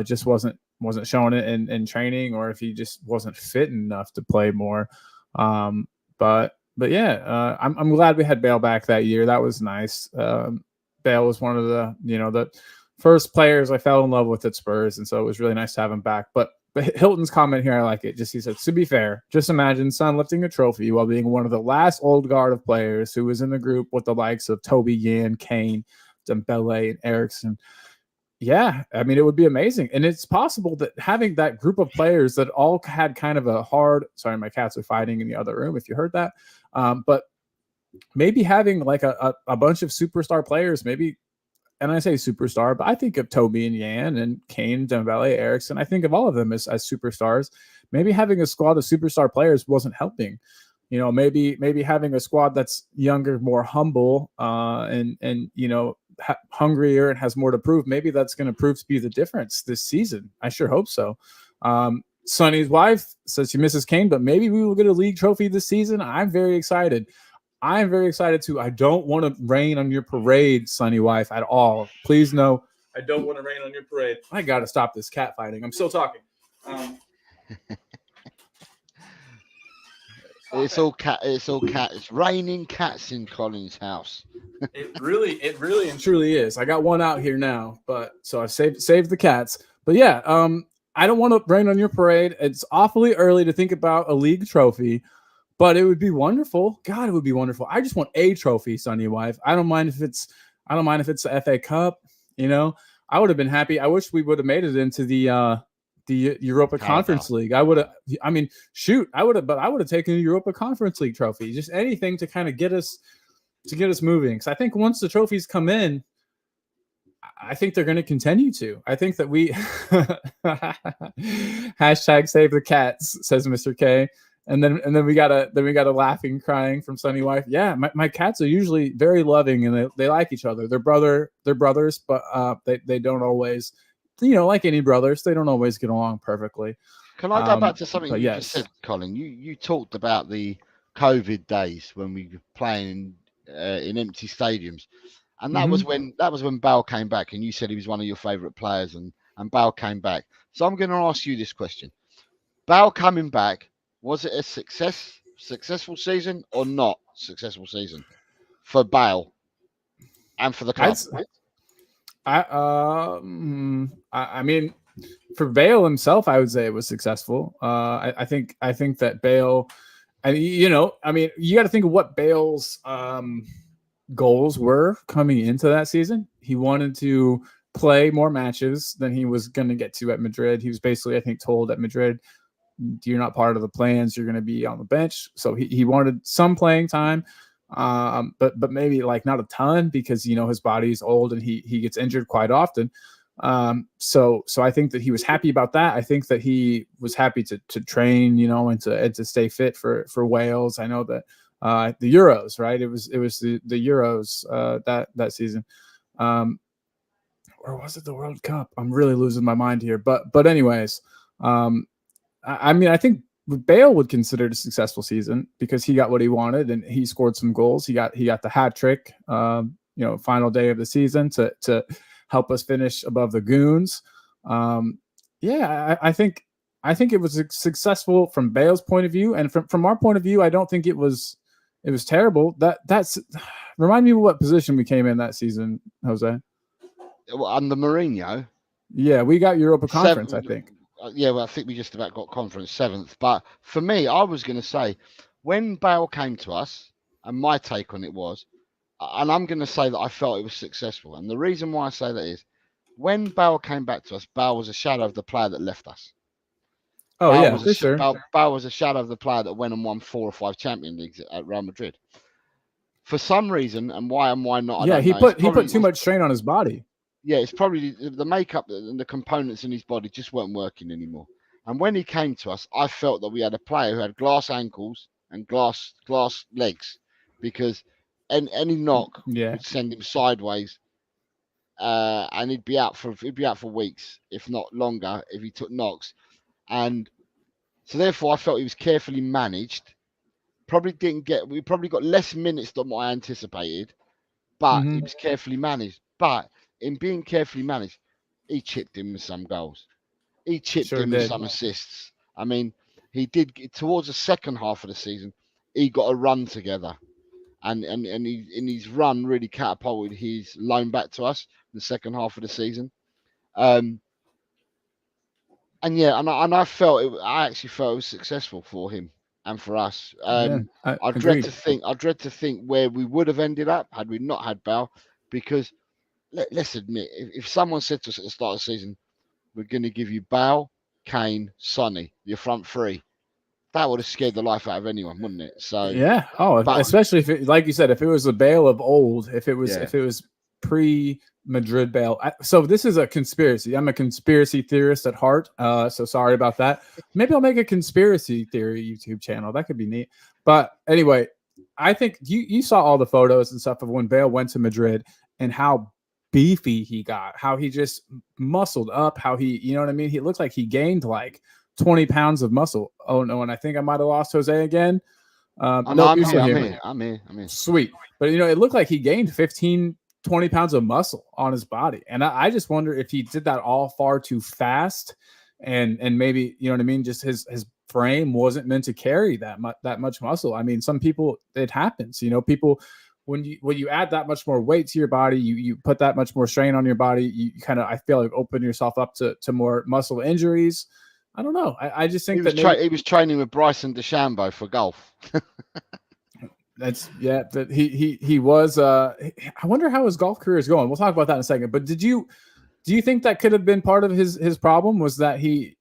just wasn't showing it in training, or if he just wasn't fit enough to play more. But yeah, I'm glad we had Bale back that year. That was nice. Bale was one of the first players I fell in love with at Spurs, and so it was really nice to have him back. But Hilton's comment here, I like it. He said, to be fair, just imagine Son lifting a trophy while being one of the last old guard of players who was in the group with the likes of Toby Yan, Kane, Dembele, and Eriksen. Yeah, I mean, it would be amazing. And it's possible that having that group of players that all had kind of a hard... Sorry, my cats are fighting in the other room, if you heard that. But maybe having like a bunch of superstar players, maybe... And I say superstar, but I think of Toby and Yan and Kane, Dembele, Eriksen. I think of all of them as superstars. Maybe having a squad of superstar players wasn't helping. You know, maybe having a squad that's younger, more humble, and you know, hungrier and has more to prove. Maybe that's going to prove to be the difference this season. I sure hope so. Sonny's wife says she misses Kane, but maybe we will get a league trophy this season. I'm very excited. I am very excited too. I don't want to rain on your parade, Sunny Wife, at all. Please no, I don't want to rain on your parade. I got to stop this cat fighting. I'm still talking. It's all cat. It's all cat. It's raining cats in Colin's house. It really and truly is. I got one out here now, but so I saved the cats. But yeah, I don't want to rain on your parade. It's awfully early to think about a league trophy, but it would be wonderful. God, it would be wonderful. I just want a trophy, Sunny Wife. I don't mind if it's the FA Cup. You know, I would have been happy. I wish we would have made it into the Europa Conference League. I would have. I mean, shoot, I would have. But I would have taken the Europa Conference League trophy. Just anything to kind of get us moving. Because I think once the trophies come in, I think they're going to continue to. I think that we hashtag save the cats, says Mr. K. And then we got a laughing, crying from Sunny Wife. Yeah, my cats are usually very loving and they like each other. They're brothers, but they don't always, like any brothers, they don't always get along perfectly. Can I go back to something you just said, Colin? You talked about the COVID days when we were playing in empty stadiums, and that was when Bale came back, and you said he was one of your favourite players, and Bale came back. So I'm going to ask you this question: Bale coming back, was it a successful season or not successful season for Bale and for the club? I mean, for Bale himself, I would say it was successful. I think that Bale, and you got to think of what Bale's goals were coming into that season. He wanted to play more matches than he was going to get to at Madrid. He was basically, I think, told at Madrid, you're not part of the plans. You're going to be on the bench. So he wanted some playing time, but maybe like not a ton because, his body's old and he gets injured quite often. So I think that he was happy about that. I think that he was happy to train, and to stay fit for Wales. I know that the Euros, right? It was the Euros that season. Or was it the World Cup? I'm really losing my mind here. But anyways, I mean, I think Bale would consider it a successful season because he got what he wanted and he scored some goals. He got the hat trick, final day of the season to help us finish above the Goons. I think it was successful from Bale's point of view, and from our point of view, I don't think it was terrible. That's remind me what position we came in that season, Jose. Under Mourinho. Yeah, we got Europa Conference, I think. Yeah, well, I think we just about got conference 7th. But for me, I was going to say, when Bale came to us, and my take on it was, and I'm going to say that I felt it was successful. And the reason why I say that is, when Bale came back to us, Bale was a shadow of the player that left us. Oh, Bale yeah, was for sure. Bale was a shadow of the player that went and won 4 or 5 Champions Leagues at Real Madrid. For some reason, and why not? Yeah, he put too much strain on his body. Yeah, it's probably the makeup and the components in his body just weren't working anymore. And when he came to us, I felt that we had a player who had glass ankles and glass legs, because any knock would send him sideways, and he'd be out for weeks, if not longer, if he took knocks. And so therefore, I felt he was carefully managed. We probably got less minutes than what I anticipated, but he was carefully managed. But in being carefully managed, he chipped in with some goals. He chipped in with some assists. I mean, he did towards the second half of the season. He got a run together, and he, in his run, really catapulted his loan back to us in the second half of the season. And I actually felt it was successful for him and for us. I dread to think where we would have ended up had we not had Bale, because let's admit, if someone said to us at the start of the season, we're going to give you Bale, Kane, Sonny, your front three, that would have scared the life out of anyone, wouldn't it? So yeah. Especially if it, like you said, if it was a Bale of old, if it was pre-Madrid Bale. So this is a conspiracy. I'm a conspiracy theorist at heart. So sorry about that. Maybe I'll make a conspiracy theory YouTube channel. That could be neat. But anyway, I think you saw all the photos and stuff of when Bale went to Madrid and how beefy he got, how he just muscled up, how he, you know what I mean? He looked like he gained like 20 pounds of muscle. Oh no, and I think I might have lost Jose again. Oh no, Nope, I'm you're here. still I'm here. here. I'm here. I'm here. Sweet. But, it looked like he gained 15, 20 pounds of muscle on his body. And I just wonder if he did that all far too fast and maybe, you know what I mean? Just his frame wasn't meant to carry that much muscle. I mean, some people, it happens, people, when you add that much more weight to your body, you put that much more strain on your body, you kind of, I feel like, open yourself up to more muscle injuries. I don't know. I just think that maybe He was training with Bryson DeChambeau for golf. that's that he was I wonder how his golf career is going. We'll talk about that in a second. But do you think that could have been part of his problem, was that he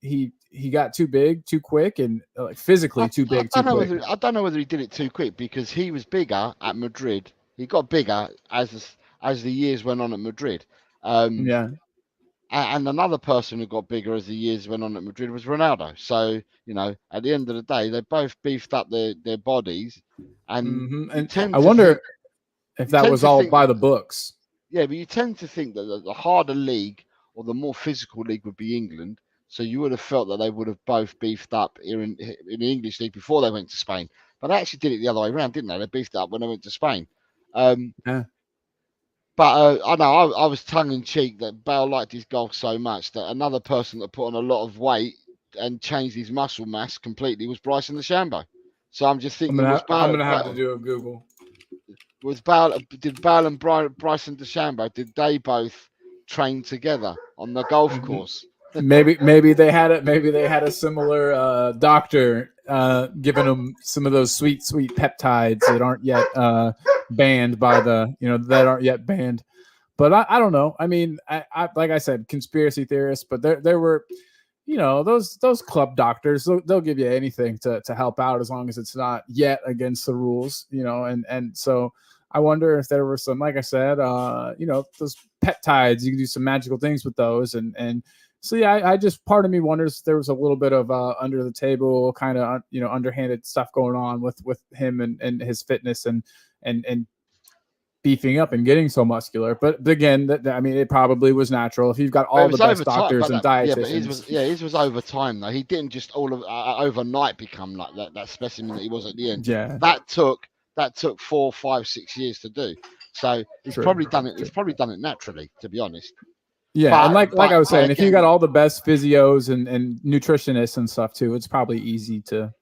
got too big too quick and physically too big too quick? I don't know whether he did it too quick, because he was bigger at Madrid. He got bigger as the years went on at Madrid. Um, Yeah. and another person who got bigger as the years went on at Madrid was Ronaldo. So, at the end of the day, they both beefed up their bodies, and And I wonder if you that tend was to all think by that, the books. yeah, but you tend to think that the harder league or the more physical league would be England. So you would have felt that they would have both beefed up here in the English league before they went to Spain. But they actually did it the other way around, didn't they? They beefed up when they went to Spain. Um, Yeah. but I know I was tongue in cheek that Bale liked his golf so much that another person that put on a lot of weight and changed his muscle mass completely was Bryson DeChambeau. So I'm just thinking, I'm gonna have to do a Google. Did Bale and Bryson DeChambeau, did they both train together on the golf course? Maybe they had it. Maybe they had a similar doctor giving them some of those sweet peptides that aren't yet banned by that aren't yet banned. But I don't know. I mean, I like I said, conspiracy theorists. But there were, those club doctors. They'll give you anything to help out, as long as it's not yet against the rules. And so I wonder if there were some, like I said, those peptides. You can do some magical things with those, and so yeah, I just, part of me wonders if there was a little bit of under the table kind of underhanded stuff going on with him and his fitness and beefing up and getting so muscular. But again, I mean, it probably was natural. If you've got But it all the was best over time, doctors and but his dietitians, was over time though. He didn't just all of overnight become like that specimen that he was at the end. yeah, That took 4, 5, 6 years to do. So he's true. probably done it. He's probably done it naturally, to be honest. Yeah, and like I was saying, if you again, got all the best physios and nutritionists and stuff too, it's probably easy to,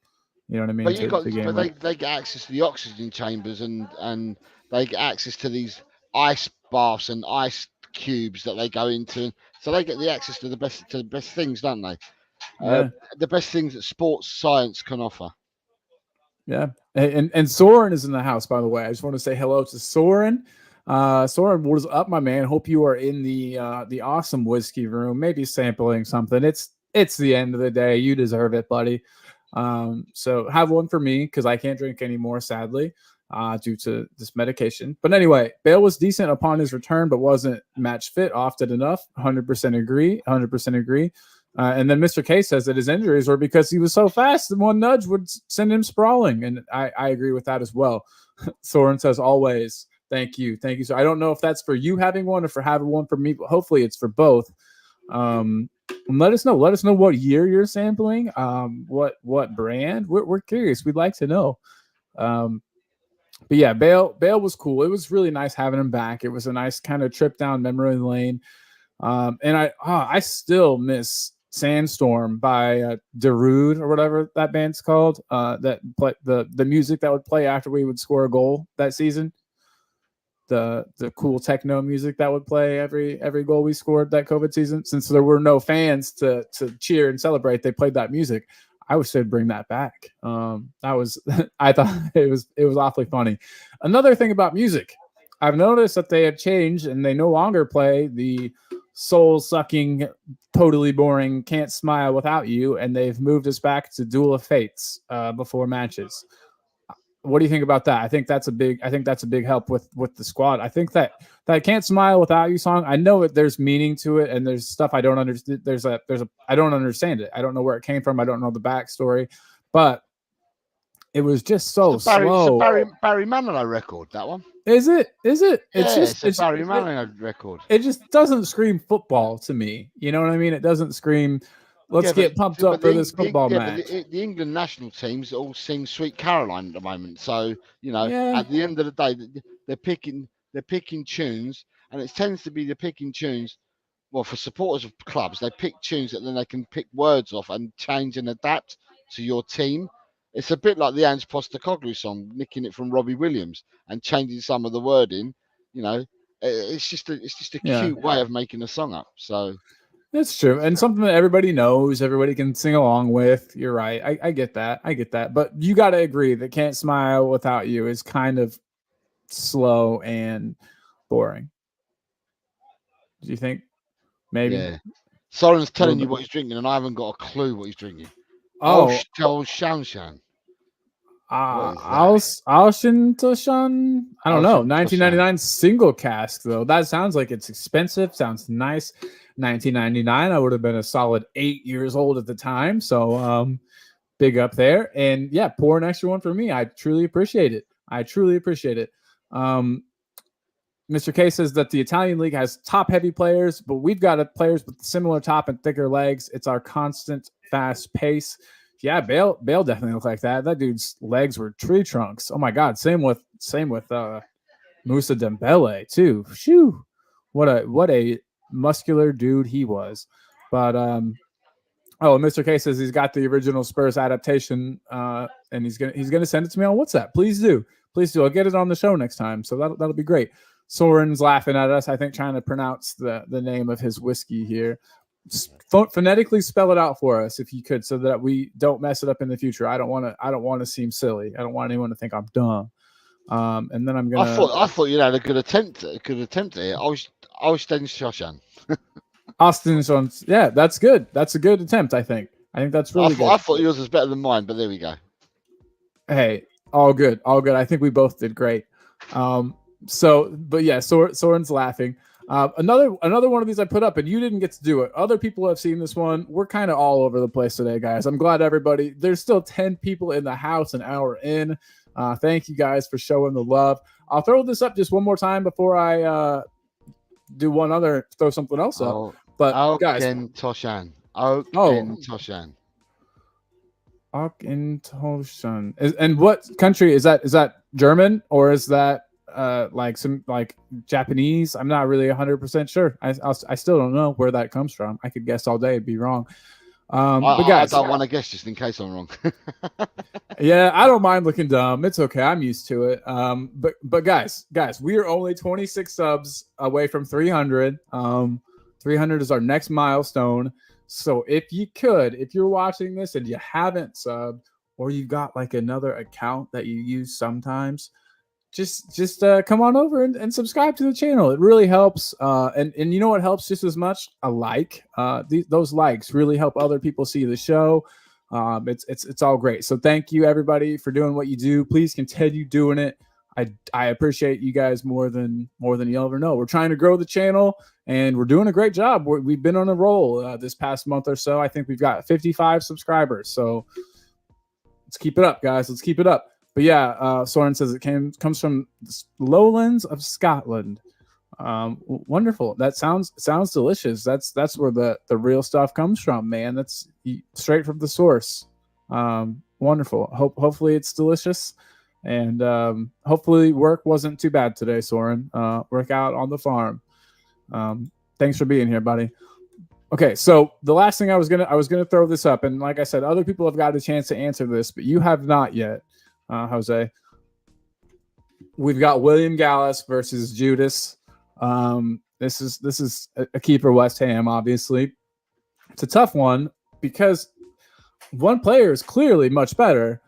you know what I mean, but you got, to gain but weight. they get access to the oxygen chambers, and they get access to these ice baths and ice cubes that they go into. So they get the access to the best things, don't they? Uh, Yeah. the best things that sports science can offer. Yeah. And Soren is in the house, by the way. I just want to say hello to Soren. Soren, what is up, my man? Hope you are in the awesome whiskey room, maybe sampling something. It's the end of the day. You deserve it, buddy. So have one for me, because I can't drink anymore, sadly, due to this medication. But anyway, Bale was decent upon his return, but wasn't match fit often enough. 100% agree. 100% agree. And then Mr. K says that his injuries were because he was so fast that one nudge would send him sprawling. And I agree with that as well. Soren says, always. Thank you. Thank you. So I don't know if that's for you having one or for having one for me, but hopefully it's for both. Let us know. Let us know what year you're sampling. What brand. We're curious. We'd like to know. But yeah, Bale was cool. It was really nice having him back. It was a nice kind of trip down memory lane. And I still miss Sandstorm by Darude or whatever that band's called. That play the music that would play after we would score a goal that season. The cool techno music that would play every goal we scored that COVID season. Since there were no fans to cheer and celebrate, they played that music. I wish they'd bring that back. That was I thought it was awfully funny. Another thing about music, I've noticed that they have changed and they no longer play the soul-sucking, totally boring "Can't Smile Without You," and they've moved us back to "Duel of Fates" before matches. What do you think about that? I think that's a big help with the squad. I think that "Can't Smile Without You" song, I know there's meaning to it, and there's stuff I don't understand. I don't understand it. I don't know where it came from. I don't know the backstory, but it was just so slow. Barry Manilow record, that one. Is it? It's a Barry Manilow record. It just doesn't scream football to me. You know what I mean? It doesn't scream Let's get pumped up for this football match. The England national teams all sing "Sweet Caroline" at the moment. So Yeah. at the end of the day, they're picking tunes, and it tends to be they're picking tunes. Well, for supporters of clubs, they pick tunes that then they can pick words off and change and adapt to your team. It's a bit like the Ange Postecoglou song, nicking it from Robbie Williams and changing some of the wording. It's just a Yeah. cute way of making a song up. So That's true. And something that everybody knows, everybody can sing along with. You're right. I get that. I get that. But you got to agree that Can't Smile Without You is kind of slow and boring. Do you think? Maybe? yeah, Soren's A little telling you bit. what he's drinking, and I haven't got a clue what he's drinking. Oh, Oh, Shan Shan. What is that? Alshin Toshan? I don't know. Ocean Toshan. 1999 single cask, though. That sounds like it's expensive. Sounds nice. 1999, I would have been a solid 8 years old at the time. So, big up there. And yeah, pour an extra one for me. I truly appreciate it. Mr. K says that the Italian league has top heavy players, but we've got players with similar top and thicker legs. It's our constant fast pace. Yeah, Bale definitely looked like that. That dude's legs were tree trunks. Oh my God. Same with Musa Dembele too. Phew. What a muscular dude he was. But Mr. K says he's got the original Spurs adaptation, and he's gonna send it to me on WhatsApp. Please do. I'll get it on the show next time. So that'll be great. Soren's laughing at us, I think, trying to pronounce the name of his whiskey here. Phonetically spell it out for us if you could, so that we don't mess it up in the future. I don't want to seem silly. I don't want anyone to think I'm dumb. And then I'm gonna. I thought you had a good attempt. Here. I was Shoshan. Austin Jones. Yeah, that's good. That's a good attempt. I think that's really good. I thought yours was better than mine, but there we go. Hey, all good. I think we both did great. But yeah, Soren's laughing. Another one of these I put up, and you didn't get to do it. Other people have seen this one. We're kind of all over the place today, guys. I'm glad everybody. There's still 10 people in the house an hour in. Thank you guys for showing the love. I'll throw this up just one more time before I throw something else up. But guys, Toshan. Toshan. Toshan. And what country is that? Is that German or is that like some like Japanese? I'm not really 100% sure. I still don't know where that comes from. I could guess all day, it'd be wrong. But guys, I don't want to guess just in case I'm wrong. Yeah, I don't mind looking dumb. It's okay. I'm used to it. But guys, we are only 26 subs away from 300. 300 is our next milestone. So if you're watching this and you haven't subbed, or you've got like another account that you use sometimes, just come on over and subscribe to the channel. It really helps. And you know what helps just as much? A like. Those likes really help other people see the show. It's all great. So thank you everybody for doing what you do. Please continue doing it. I appreciate you guys more than you'll ever know. We're trying to grow the channel and we're doing a great job. We've been on a roll this past month or so. I think we've got 55 subscribers. So let's keep it up, guys. Let's keep it up. But yeah, Soren says it comes from the lowlands of Scotland. Wonderful. That sounds delicious. That's where the real stuff comes from, man. That's straight from the source. Wonderful. Hopefully it's delicious, and hopefully work wasn't too bad today, Soren. Work out on the farm. Thanks for being here, buddy. Okay, so the last thing I was gonna throw this up, and like I said, other people have got a chance to answer this, but you have not yet. Jose, we've got William Gallas versus Judas. This is a keeper West Ham, obviously. It's a tough one because one player is clearly much better,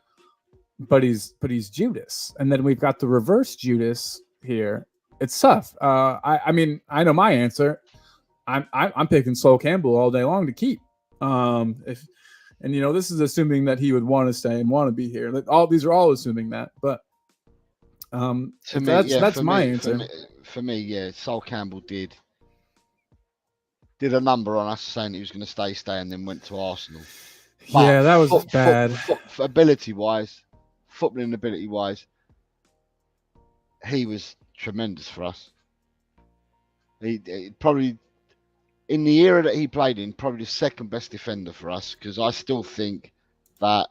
but he's Judas, and then we've got the reverse Judas here. It's tough. I mean, I know my answer. I'm picking Sol Campbell all day long to keep. And this is assuming that he would want to stay and want to be here. These are all assuming that, but that's my answer. For me, yeah, Sol Campbell did a number on us saying he was going to stay, and then went to Arsenal. But yeah, that was bad. Footballing ability wise, he was tremendous for us. He probably in the era that he played in, probably the second best defender for us, because I still think that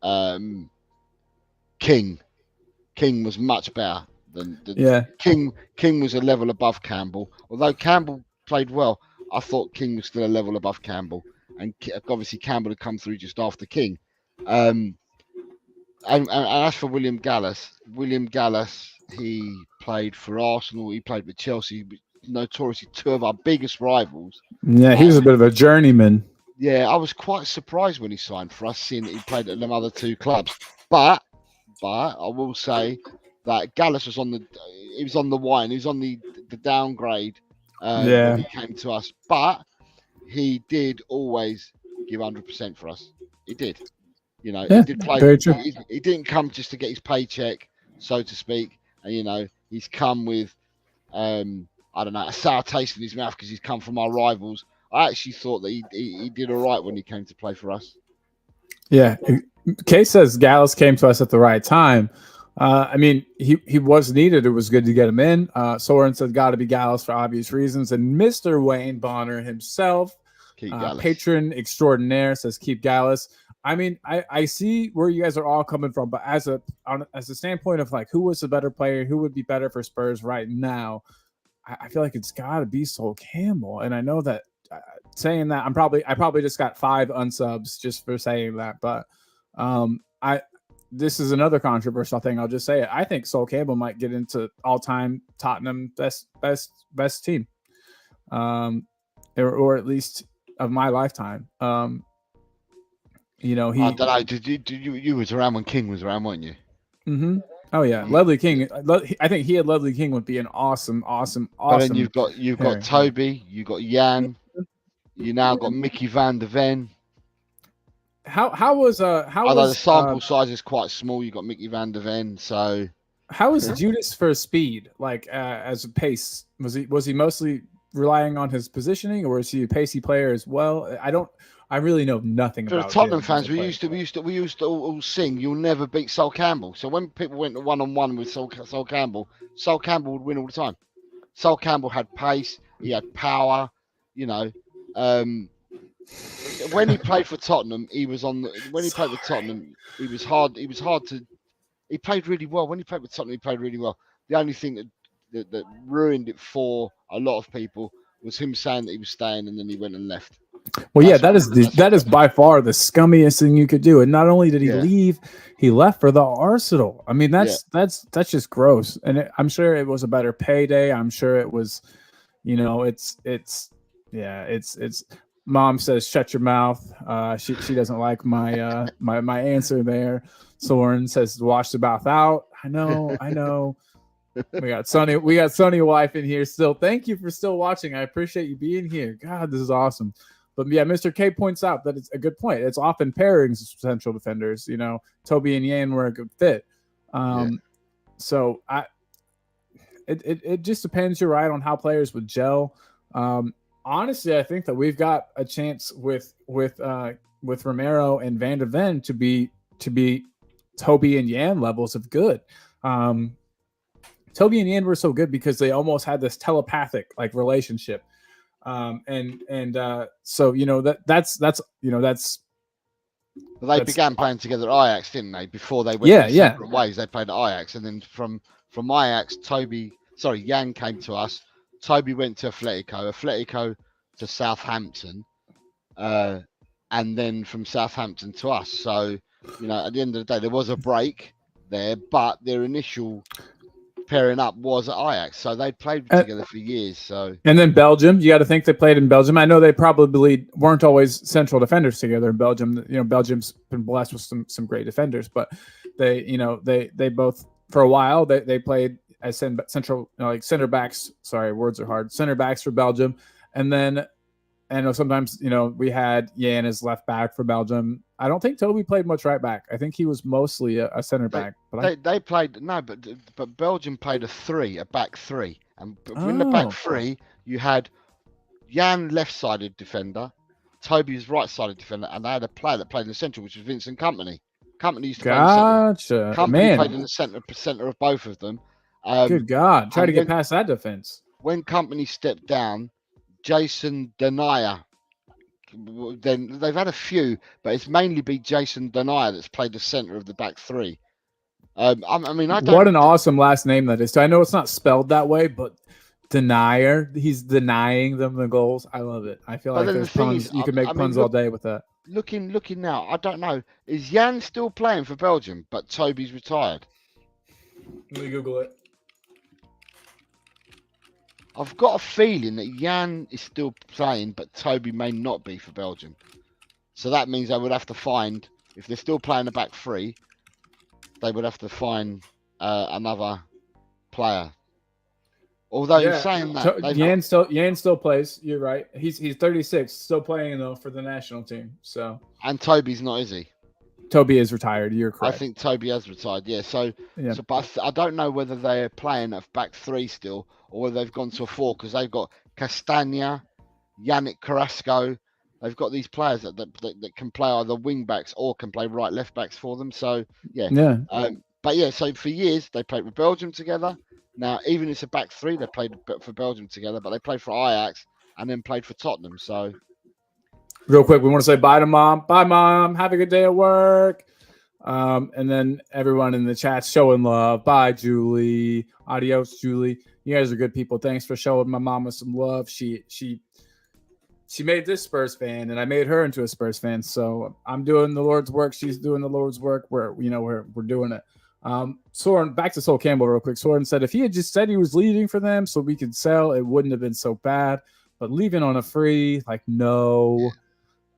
um, King King was much better than Yeah. King. King was a level above Campbell. Although Campbell played well, I thought King was still a level above Campbell, and obviously Campbell had come through just after King. Um, and as for William Gallas, he played for Arsenal. He played with Chelsea, notoriously two of our biggest rivals. Yeah, he was a bit of a journeyman. Yeah, I was quite surprised when he signed for us, seeing that he played at them other two clubs. But I will say that Gallus was on the he was on the wine, he was on the downgrade when Yeah. he came to us. But he did always give 100% for us. He did. You know, he Yeah, did play. very true. He didn't come just to get his paycheck, so to speak. And you know, he's come with I don't know, a sour taste in his mouth because he's come from our rivals. I actually thought that he did all right when he came to play for us. Yeah. Case says Gallus came to us at the right time. I mean, he was needed. It was good to get him in. Soren said got to be Gallus for obvious reasons. And Mr. Wayne Bonner himself, patron extraordinaire, says keep Gallus. I mean, I see where you guys are all coming from, but as a standpoint of like who was the better player, who would be better for Spurs right now, I feel like it's got to be Sol Campbell. And I know that saying that I probably just got 5 unsubs just for saying that, but this is another controversial thing. I'll just say it. I think Sol Campbell might get into all-time Tottenham best team, or at least of my lifetime. You know, I don't know. Did you was around when King was around, weren't you? Mm-hmm. Oh yeah, Ledley King. I think he had Ledley King would be an awesome. But then you've got Toby, you've got Jan, you now got Mickey van der Ven. Although the sample size is quite small, you got Mickey van der Ven. So how was Judas for speed? Like as a pace, was he mostly relying on his positioning, or is he a pacey player as well? I really know nothing about. For the Tottenham fans, we used to all sing, "You'll never beat Sol Campbell." So when people went to 1-on-1 with Sol Campbell would win all the time. Sol Campbell had pace, he had power. You know, when he played for Tottenham, he was on. When he played with Tottenham, he was hard. He was hard to. He played really well. When he played with Tottenham, he played really well. The only thing that ruined it for a lot of people was him saying that he was staying and then he went and left. Well, yeah, that is by far the scummiest thing you could do. And not only did he leave, he left for the Arsenal. I mean, that's just gross. And I'm sure it was a better payday. I'm sure it was, you know, it's. Mom says shut your mouth. She doesn't like my my answer there. Soren says wash the mouth out. I know. We got Sonny wife in here still. Thank you for still watching. I appreciate you being here. God, this is awesome. But yeah, Mr. K points out that it's a good point. It's often pairings of central defenders. You know, Toby and Yan were a good fit. So it just depends. You're right on how players would gel. Honestly, I think that we've got a chance with Romero and Van de Ven to be Toby and Yan levels of good. Toby and Yan were so good because they almost had this telepathic like relationship. So you know that's you know that's. They began playing together at Ajax, didn't they? Before they went separate ways, they played at Ajax, and then from Ajax, Yan came to us. Toby went to Atletico to Southampton, and then from Southampton to us. So you know, at the end of the day, there was a break there, but their initial pairing up was at Ajax, so they played together for years. So and then Belgium, you got to think they played in Belgium. I know they probably weren't always central defenders together in Belgium. You know, Belgium's been blessed with some great defenders, but they both for a while they played as central like center backs. Sorry, words are hard. Center backs for Belgium, and then I know sometimes we had Yan as left back for Belgium. I don't think Toby played much right back. I think he was mostly a center back. But they played but Belgium played a back three, and in the back three you had Yan left-sided defender, Toby's right-sided defender, and they had a player that played in the centre, which was Vincent Kompany. Kompany used to play in the centre. Kompany played in the centre of both of them. Good God! Try to get past that defense. When Kompany stepped down, Jason Denier. Then they've had a few, but it's mainly been Jason Denier that's played the centre of the back three. I mean, I What don't. an awesome last name that is. So I know it's not spelled that way, but denier. He's denying them the goals. I love it. I feel But like then the there's thing is, puns. You can I make mean, puns all look, day with that. looking now, I don't know. Is Jan still playing for Belgium? But Toby's retired. Let me Google it. I've got a feeling that Jan is still playing, but Toby may not be for Belgium. So that means they would have to find, if they're still playing the back three, they would have to find another player. Although in saying that, they've got, Yan still plays. You're right. He's 36, still playing though for the national team. So and Toby's not, is he? Toby is retired. You're I correct. think Toby has retired. Yeah. So, Yeah. but I don't know whether they're playing at back three still, or whether they've gone to a four because they've got Castagna, Yannick Carrasco. They've got these players that can play either wing backs or can play right left backs for them. So yeah. Yeah. But yeah, so for years they played with Belgium together. Now even if it's a back three, they played for Belgium together, but they played for Ajax and then played for Tottenham. So real quick, we want to say bye to mom. Bye, mom. Have a good day at work. And then everyone in the chat showing love. Bye, Julie. Adios, Julie. You guys are good people. Thanks for showing my mama some love. She made this Spurs fan, and I made her into a Spurs fan. So I'm doing the Lord's work. She's doing the Lord's work. We're doing it. Soren, back to Sol Campbell real quick. Soren said if he had just said he was leaving for them so we could sell, it wouldn't have been so bad. But leaving on a free, like, no.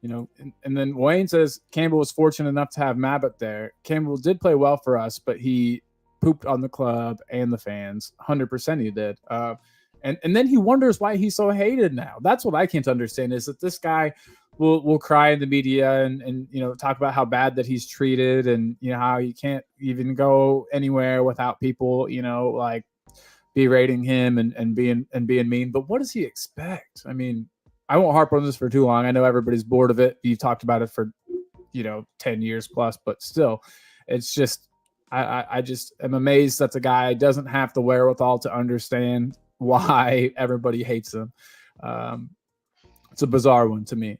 And then Wayne says Campbell was fortunate enough to have Mabbutt there. Campbell did play well for us, but he pooped on the club and the fans. 100% he did. And then he wonders why he's so hated now. That's what I can't understand is that this guy will cry in the media and talk about how bad that he's treated and how he can't even go anywhere without people like berating him and being mean. But what does he expect? I mean, I won't harp on this for too long. I know everybody's bored of it. You've talked about it for 10 years plus, but still, it's just I just am amazed that the guy doesn't have the wherewithal to understand why everybody hates him. It's a bizarre one to me.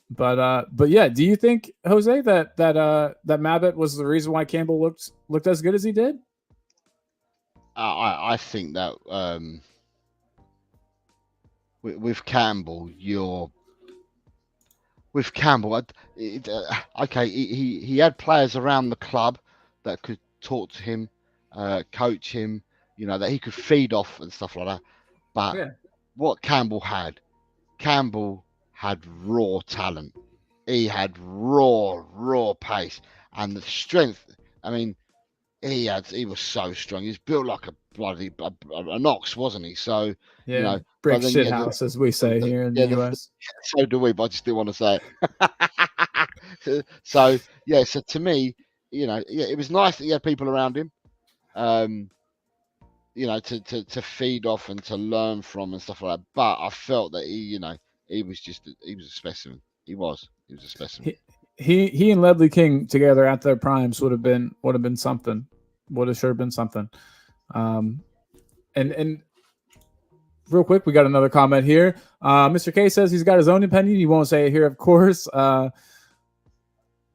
But yeah, do you think, Jose, that Mabbutt was the reason why Campbell looked as good as he did? I think that with Campbell, okay, he had players around the club that could talk to him, coach him, that he could feed off and stuff like that. But what Campbell had raw talent. He had raw pace and the strength. I mean, he was so strong. He was built like a bloody an ox, wasn't he? So brick shit house, as we say here in the US. So do we, but I just didn't want to say it. So to me, it was nice that he had people around him, to feed off and to learn from and stuff like that. But I felt that he was a specimen. He was a specimen. He and Ledley King together at their primes would have been something. Would have sure been something. And real quick, we got another comment here. Mr. K says he's got his own opinion. He won't say it here, of course.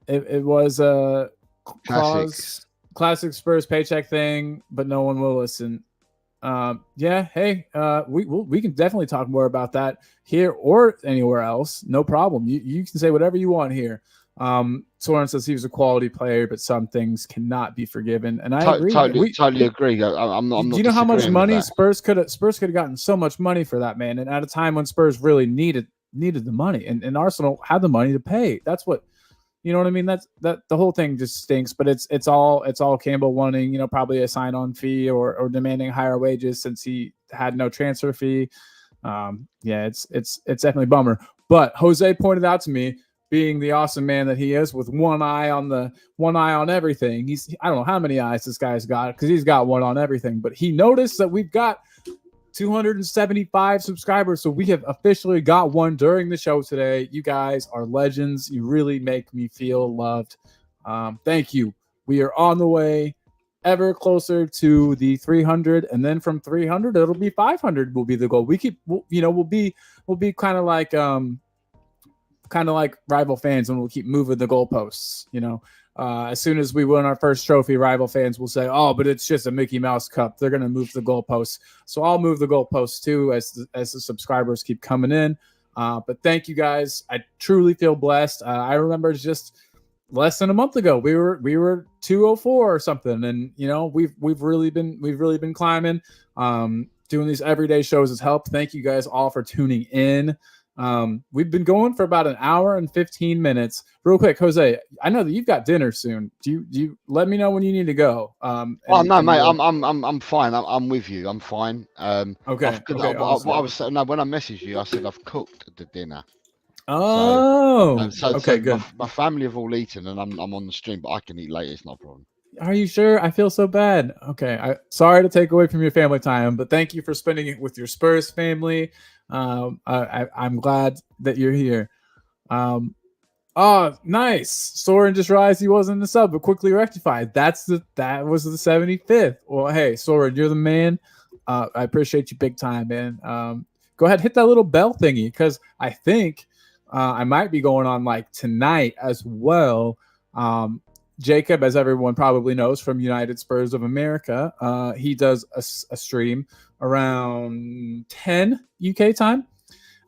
It was a classic Spurs paycheck thing, but no one will listen. Hey, we can definitely talk more about that here or anywhere else. No problem. You can say whatever you want here. Soren says he was a quality player, but some things cannot be forgiven, and I agree. Totally agree. I'm not. Do you know how much money Spurs could have gotten? So much money for that man, and at a time when Spurs really needed the money, and Arsenal had the money to pay. That's what. You know what I mean? That the whole thing just stinks, but it's all Campbell wanting, probably a sign-on fee or demanding higher wages since he had no transfer fee. It's definitely a bummer. But Jose pointed out to me, being the awesome man that he is, with one eye on everything. I don't know how many eyes this guy's got because he's got one on everything. But he noticed that we've got 275 subscribers, so we have officially got one during the show today. You guys are legends. You really make me feel loved. Thank you. We are on the way. ever closer to the 300, and then from 300 it'll be 500 will be the goal. We'll be kind of like rival fans, and we'll keep moving the goalposts. As soon as we win our first trophy, rival fans will say, "Oh, but it's just a Mickey Mouse Cup." They're going to move the goalposts, so I'll move the goalposts too as the subscribers keep coming in. But thank you guys. I truly feel blessed. I remember just less than a month ago we were 204 or something, and we've really been climbing. Doing these everyday shows has helped. Thank you guys all for tuning in. We've been going for about an hour and 15 minutes. Real quick, Jose, I know that you've got dinner soon. Do you let me know when you need to go? Oh no, mate, I'm fine. I'm with you. I'm fine. Okay. What I was saying, no, when I messaged you, I said I've cooked the dinner. Oh, So okay, good. My family have all eaten, and I'm on the stream, but I can eat later. It's not a problem. Are you sure? I feel so bad. Okay, sorry to take away from your family time, but thank you for spending it with your Spurs family. I'm glad that you're here. Oh, nice. Soren just realized he wasn't in the sub, but quickly rectified. That was the 75th. Well, hey, Soren, you're the man. I appreciate you big time, man. Go ahead, hit that little bell thingy, because I think I might be going on like tonight as well. Jacob, as everyone probably knows from United Spurs of America, he does a stream around 10 UK time.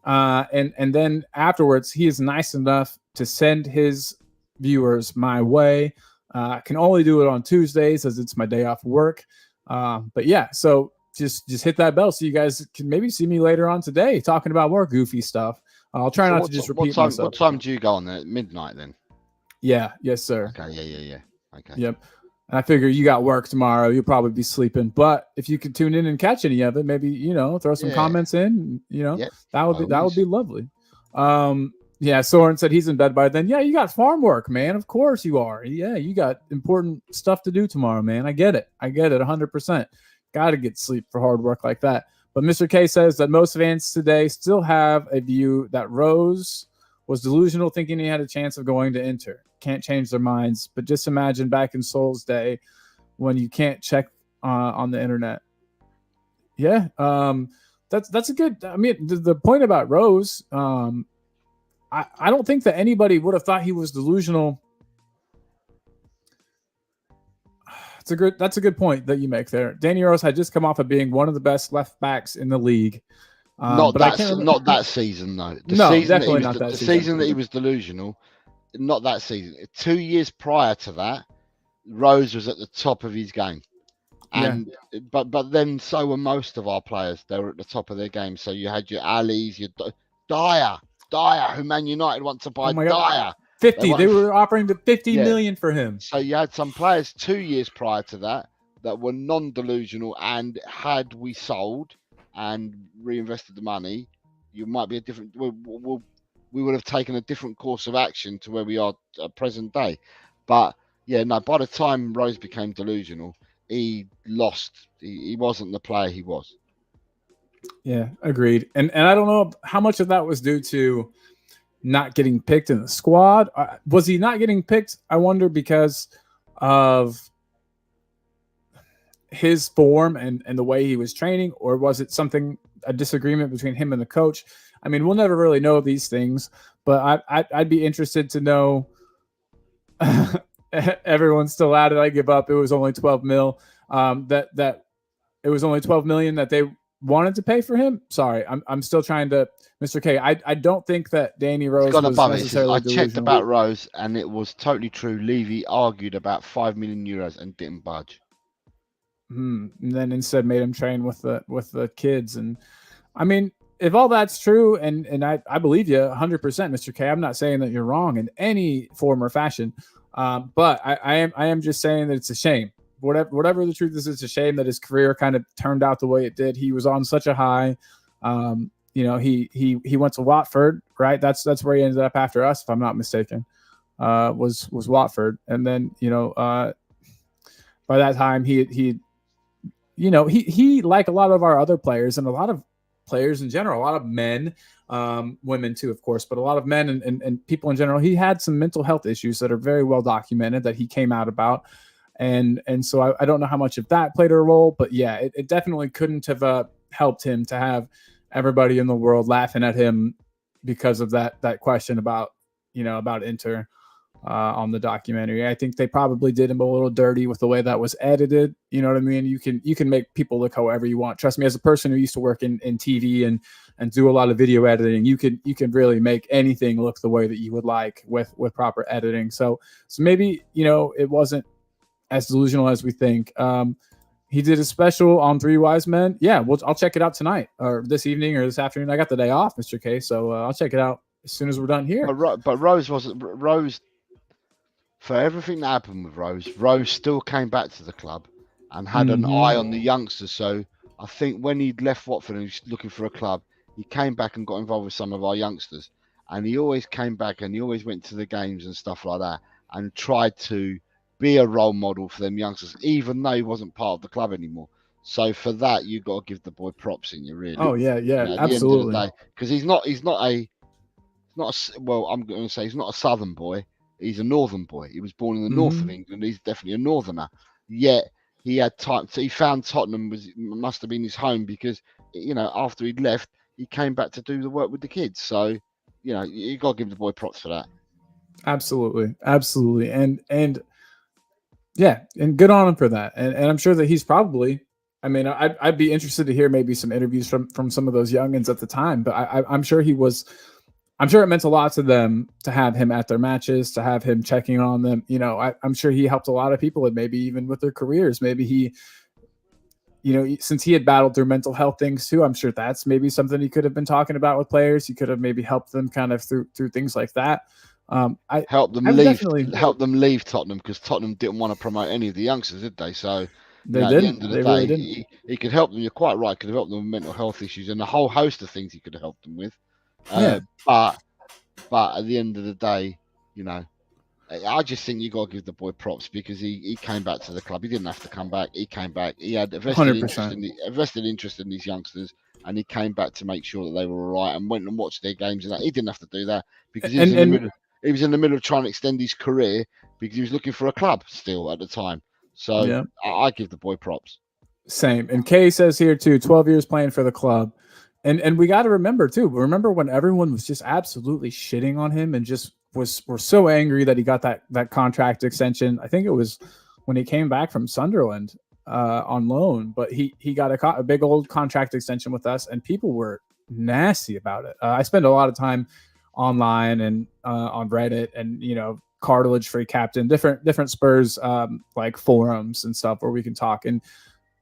And then afterwards, he is nice enough to send his viewers my way. I can only do it on Tuesdays as it's my day off work. But yeah, so just hit that bell so you guys can maybe see me later on today talking about more goofy stuff. I'll try not to just repeat myself. What time do you go on there? Midnight then? Yeah. Yes, sir. Okay. Yeah. Okay. Yep. And I figure you got work tomorrow. You'll probably be sleeping. But if you could tune in and catch any of it, maybe, throw some comments in, that would be lovely. Yeah, Soren said he's in bed by then. Yeah, you got farm work, man. Of course you are. Yeah, you got important stuff to do tomorrow, man. I get it 100%. Got to get sleep for hard work like that. But Mr. K says that most fans today still have a view that Rose was delusional, thinking he had a chance of going to Inter. Can't change their minds. But just imagine back in Sol's day when you can't check on the internet. Yeah, that's a good. I mean, the point about Rose, I don't think that anybody would have thought he was delusional. That's a good point that you make there. Danny Rose had just come off of being one of the best left backs in the league. Not that season, though. The season that he was delusional. Not that season. 2 years prior to that, Rose was at the top of his game, and but then so were most of our players. They were at the top of their game. So you had your Allies, your Dyer, who Man United want to buy. Dyer 50. They were offering the 50 million for him. So you had some players 2 years prior to that were non-delusional, and had we sold and reinvested the money, you might be a different. We would have taken a different course of action to where we are at present day. But by the time Rose became delusional, he lost. He wasn't the player he was. Yeah, agreed. And I don't know how much of that was due to not getting picked in the squad. Was he not getting picked, I wonder, because of his form and the way he was training, or was it a disagreement between him and the coach? I mean, we'll never really know these things, but I'd be interested to know. Everyone's still at it. I give up. It was only 12 mil. That it was only 12 million that they wanted to pay for him. Sorry, I'm still trying to, Mr. K. I don't think that Danny Rose was necessarily delusional. I checked about Rose, and it was totally true. Levy argued about 5 million euros and didn't budge. And then instead made him train with the kids. And I mean, if all that's true, and I believe you 100%, Mr. K. I'm not saying that you're wrong in any form or fashion, but I am just saying that it's a shame. Whatever the truth is, it's a shame that his career kind of turned out the way it did. He was on such a high. He went to Watford, right? That's where he ended up after us, if I'm not mistaken. Was Watford, and then by that time he like a lot of our other players and a lot of players in general, a lot of men, women too, of course, but a lot of men and people in general, he had some mental health issues that are very well documented that he came out about. and so I don't know how much of that played a role, but yeah, it definitely couldn't have helped him to have everybody in the world laughing at him because of that question about about Inter on the documentary. I think they probably did him a little dirty with the way that was edited. You know what I mean? You can make people look however you want. Trust me, as a person who used to work in TV and do a lot of video editing, you can really make anything look the way that you would like with proper editing. So maybe it wasn't as delusional as we think. He did a special on Three Wise Men. Yeah, I'll check it out tonight or this evening or this afternoon. I got the day off, Mr. K, so I'll check it out as soon as we're done here. But Rose wasn't Rose. For everything that happened with Rose still came back to the club and had an eye on the youngsters. So I think when he'd left Watford and he was looking for a club, he came back and got involved with some of our youngsters. And he always came back and he always went to the games and stuff like that and tried to be a role model for them youngsters, even though he wasn't part of the club anymore. So for that, you've got to give the boy props in you, really. Oh yeah, at absolutely. The end of the day, because he's not well, I'm going to say he's not a southern boy. He's a northern boy. He was born in the north of England. He's definitely a northerner. Yet he had time. So he found Tottenham must have been his home because after he'd left, he came back to do the work with the kids. So you got to give the boy props for that. Absolutely, and yeah, and good on him for that. And I'm sure that he's probably. I mean, I'd be interested to hear maybe some interviews from some of those youngins at the time. But I'm sure he was. I'm sure it meant a lot to them to have him at their matches, to have him checking on them. I'm sure he helped a lot of people, and maybe even with their careers. Maybe he, since he had battled through mental health things too, I'm sure that's maybe something he could have been talking about with players. He could have maybe helped them kind of through things like that. I help them leave Tottenham because Tottenham didn't want to promote any of the youngsters, did they? So they didn't. At the end of the day, really he could help them. You're quite right. Could have helped them with mental health issues and a whole host of things he could have helped them with. But at the end of the day, I just think you got to give the boy props because he came back to the club. He didn't have to come back. He came back. He had a vested interest in these youngsters, and he came back to make sure that they were all right and went and watched their games. And that he didn't have to do that because he was in the middle of trying to extend his career because he was looking for a club still at the time. So I give the boy props. Same. And Kay says here too, 12 years playing for the club. And we got to remember when everyone was just absolutely shitting on him and just were so angry that he got that contract extension. I think it was when he came back from Sunderland on loan, but he got a big old contract extension with us, and people were nasty about it. I spend a lot of time online and on Reddit and cartilage free captain, different Spurs like forums and stuff where we can talk, and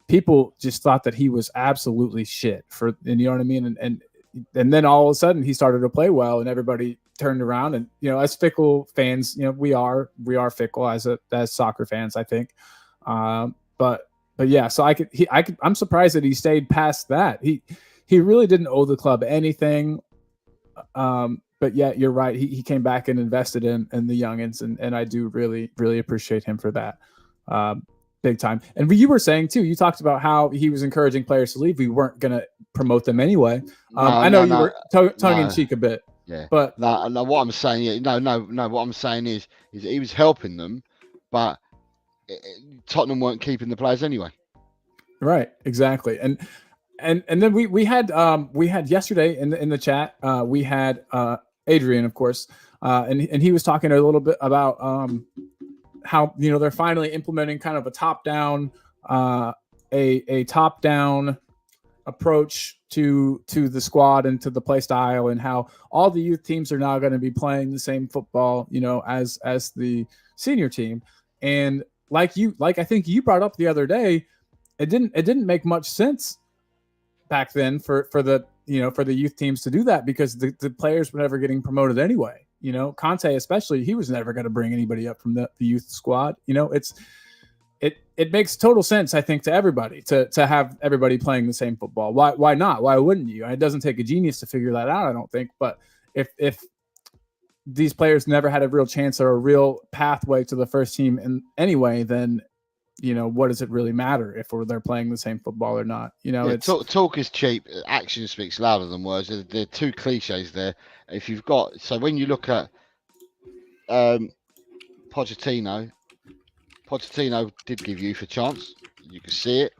people just thought that he was absolutely shit and you know what I mean? And then all of a sudden he started to play well and everybody turned around, and as fickle fans, we are fickle as soccer fans, I think. But yeah, so I'm surprised that he stayed past that. He really didn't owe the club anything. But yeah, you're right. He came back and invested in the youngins, and I do really, really appreciate him for that. Big time. And you were saying too, you talked about how he was encouraging players to leave. We weren't going to promote them anyway. I know you were tongue in cheek a bit. Yeah. But no, what I'm saying, what I'm saying is he was helping them, but Tottenham weren't keeping the players anyway. Right. Exactly. And then we had yesterday in the chat, we had Adrian, of course, and he was talking a little bit about how they're finally implementing kind of a top-down a top-down approach to the squad and to the play style, and how all the youth teams are now going to be playing the same football as the senior team. And like I think you brought up the other day, it didn't make much sense back then for the youth teams to do that because the players were never getting promoted anyway. Conte especially, he was never going to bring anybody up from the youth squad. It makes total sense, I think, to everybody to have everybody playing the same football. Why not? Why wouldn't you? It doesn't take a genius to figure that out, I don't think. But if these players never had a real chance or a real pathway to the first team in anyway, then what does it really matter if they're playing the same football or not? Talk is cheap. Action speaks louder than words. There are two cliches there. When you look at Pochettino, Pochettino did give youth a chance. You could see it.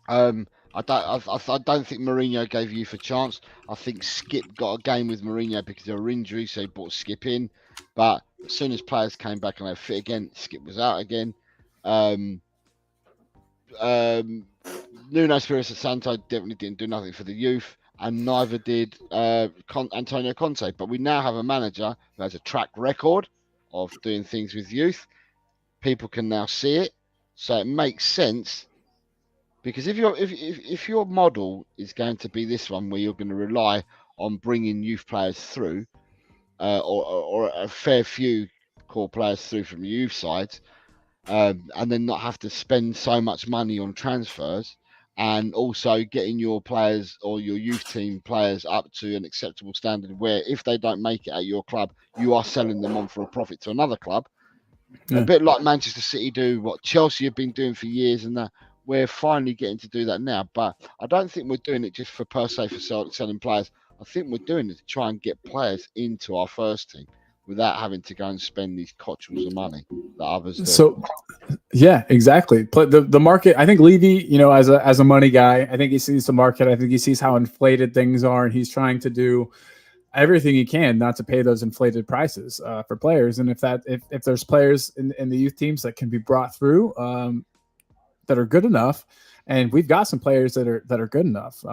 I don't think Mourinho gave youth a chance. I think Skip got a game with Mourinho because there were injuries, so he brought Skip in. But as soon as players came back and they fit again, Skip was out again. Um, Nuno Espirito Santo definitely didn't do nothing for the youth, and neither did Antonio Conte. But we now have a manager who has a track record of doing things with youth. People can now see it, so it makes sense. Because if your model is going to be this one where you're going to rely on bringing youth players through, or a fair few core players through from the youth sides, and then not have to spend so much money on transfers, and also getting your players or your youth team players up to an acceptable standard where if they don't make it at your club, you are selling them on for a profit to another club. Yeah. A bit like Manchester City do, what Chelsea have been doing for years, and that we're finally getting to do that now. But I don't think we're doing it just for per se for selling players. I think we're doing it to try and get players into our first team without having to go and spend these cottons of money that others do. So, yeah, exactly. The market. I think Levy, as a money guy, I think he sees the market. I think he sees how inflated things are, and he's trying to do everything he can not to pay those inflated prices for players. And if there's players in the youth teams that can be brought through that are good enough, and we've got some players that are good enough.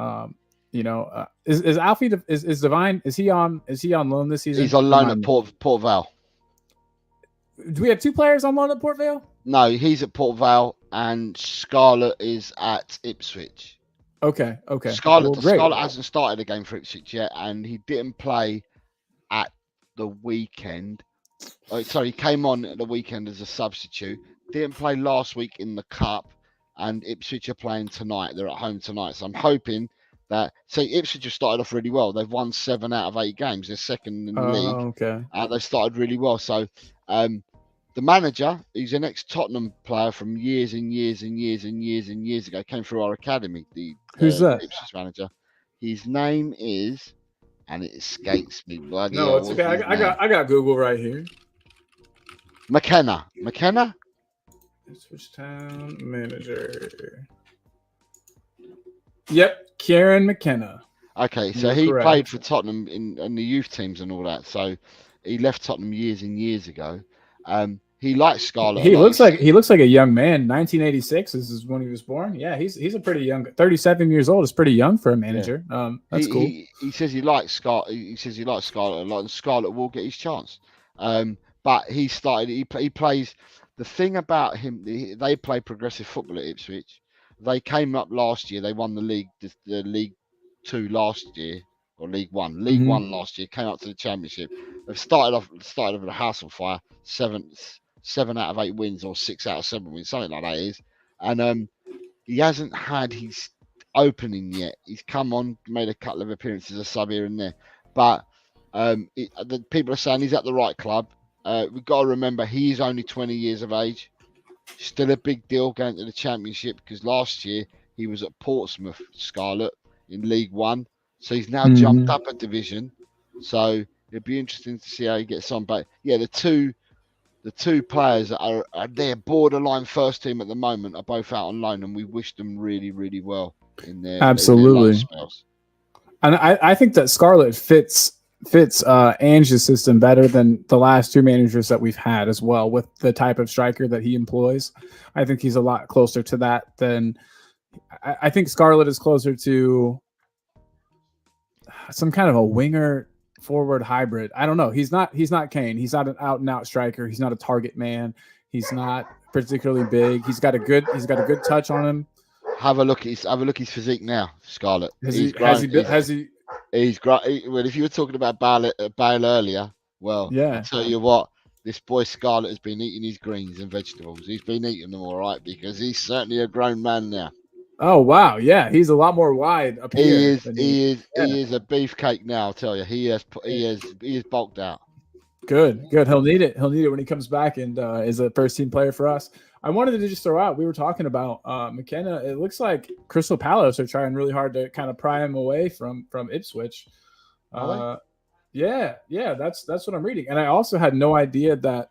Is Alfie is Divine? Is he on loan this season? He's on loan at Port Vale. Do we have two players on loan at Port Vale? No, he's at Port Vale, and Scarlett is at Ipswich. Okay. Scarlett hasn't started a game for Ipswich yet, and he didn't play at the weekend. He came on at the weekend as a substitute. Didn't play last week in the cup, and Ipswich are playing tonight. They're at home tonight, so I'm hoping that. So Ipswich have started off really well. They've won 7 out of 8 games. They're second in the league. Okay. They've started really well. So the manager, he's an ex-Tottenham player from years and years and years and years and years ago, came through our academy. Who's that? Ipswich manager. His name is, and it escapes me. No, it's okay. I got Google right here. McKenna. Ipswich Town manager. Yep, Kieran McKenna. Okay, so he played for Tottenham in the youth teams and all that. So he left Tottenham years and years ago. He likes Scarlett. He looks like a young man. 1986 is when he was born. Yeah, he's a pretty young. 37 years old is pretty young for a manager. Yeah. That's cool. He says he likes Scarlett. He says he likes Scarlett a lot, and Scarlett will get his chance. But he started. He plays. The thing about him, they play progressive football at Ipswich. They came up last year. They won the League 2 last year, or League 1. League 1 last year. Came up to the Championship. They've started off with a house on fire. 7 out of 8 wins, or 6 out of 7 wins, something like that is. And he hasn't had his opening yet. He's come on, made a couple of appearances, a sub here and there. But the people are saying he's at the right club. We've got to remember he's only 20 years of age. Still a big deal going to the Championship, because last year he was at Portsmouth Scarlett in League 1. So he's now jumped up a division. So it'd be interesting to see how he gets on. But yeah, the two players that are their borderline first team at the moment are both out on loan, and we wish them really, really well in their loan spells. And I think that Scarlett fits Ange's system better than the last 2 managers that we've had as well, with the type of striker that he employs. I think he's a lot closer to that than I think Scarlett is closer to some kind of a winger forward hybrid. I don't know. He's not Kane. He's not an out and out striker. He's not a target man. He's not particularly big. He's got a good touch on him. Have a look at his physique now, Scarlett. He's great. Well, if you were talking about Bale earlier, well, yeah. I'll tell you what, this boy Scarlett has been eating his greens and vegetables. He's been eating them all right, because he's certainly a grown man now. Oh wow, yeah, he's a lot more wide up here. He is a beefcake now. I'll tell you, he is bulked out. Good. He'll need it when he comes back and is a first team player for us. I wanted to just throw out, we were talking about McKenna. It looks like Crystal Palace are trying really hard to kind of pry him away from Ipswich. Yeah, that's what I'm reading. And I also had no idea that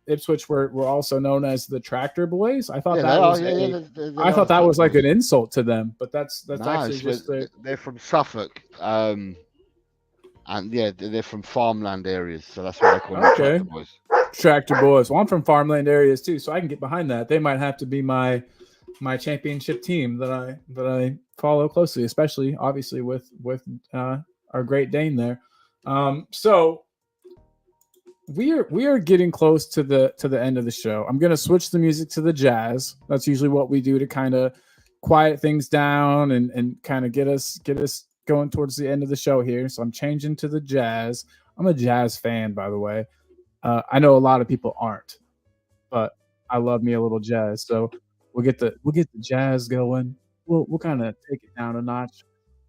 Ipswich were also known as the Tractor Boys. I thought Yeah, they that are. was Yeah, yeah, they I are thought the that Tractor was like Boys. an insult to them, but that's No, actually just the they're from Suffolk, and yeah, they're from farmland areas, so that's why they call them the okay. Tractor Boys. Tractor Boys. Well, I'm from farmland areas too, so I can get behind that. They might have to be my championship team that I follow closely, especially obviously with our Great Dane there. So we are getting close to the end of the show. I'm gonna switch the music to the jazz. That's usually what we do to kind of quiet things down and kind of get us going towards the end of the show here. So I'm changing to the jazz. I'm a jazz fan, by the way. I know a lot of people aren't, but I love me a little jazz. So we'll get the jazz going. We'll kind of take it down a notch,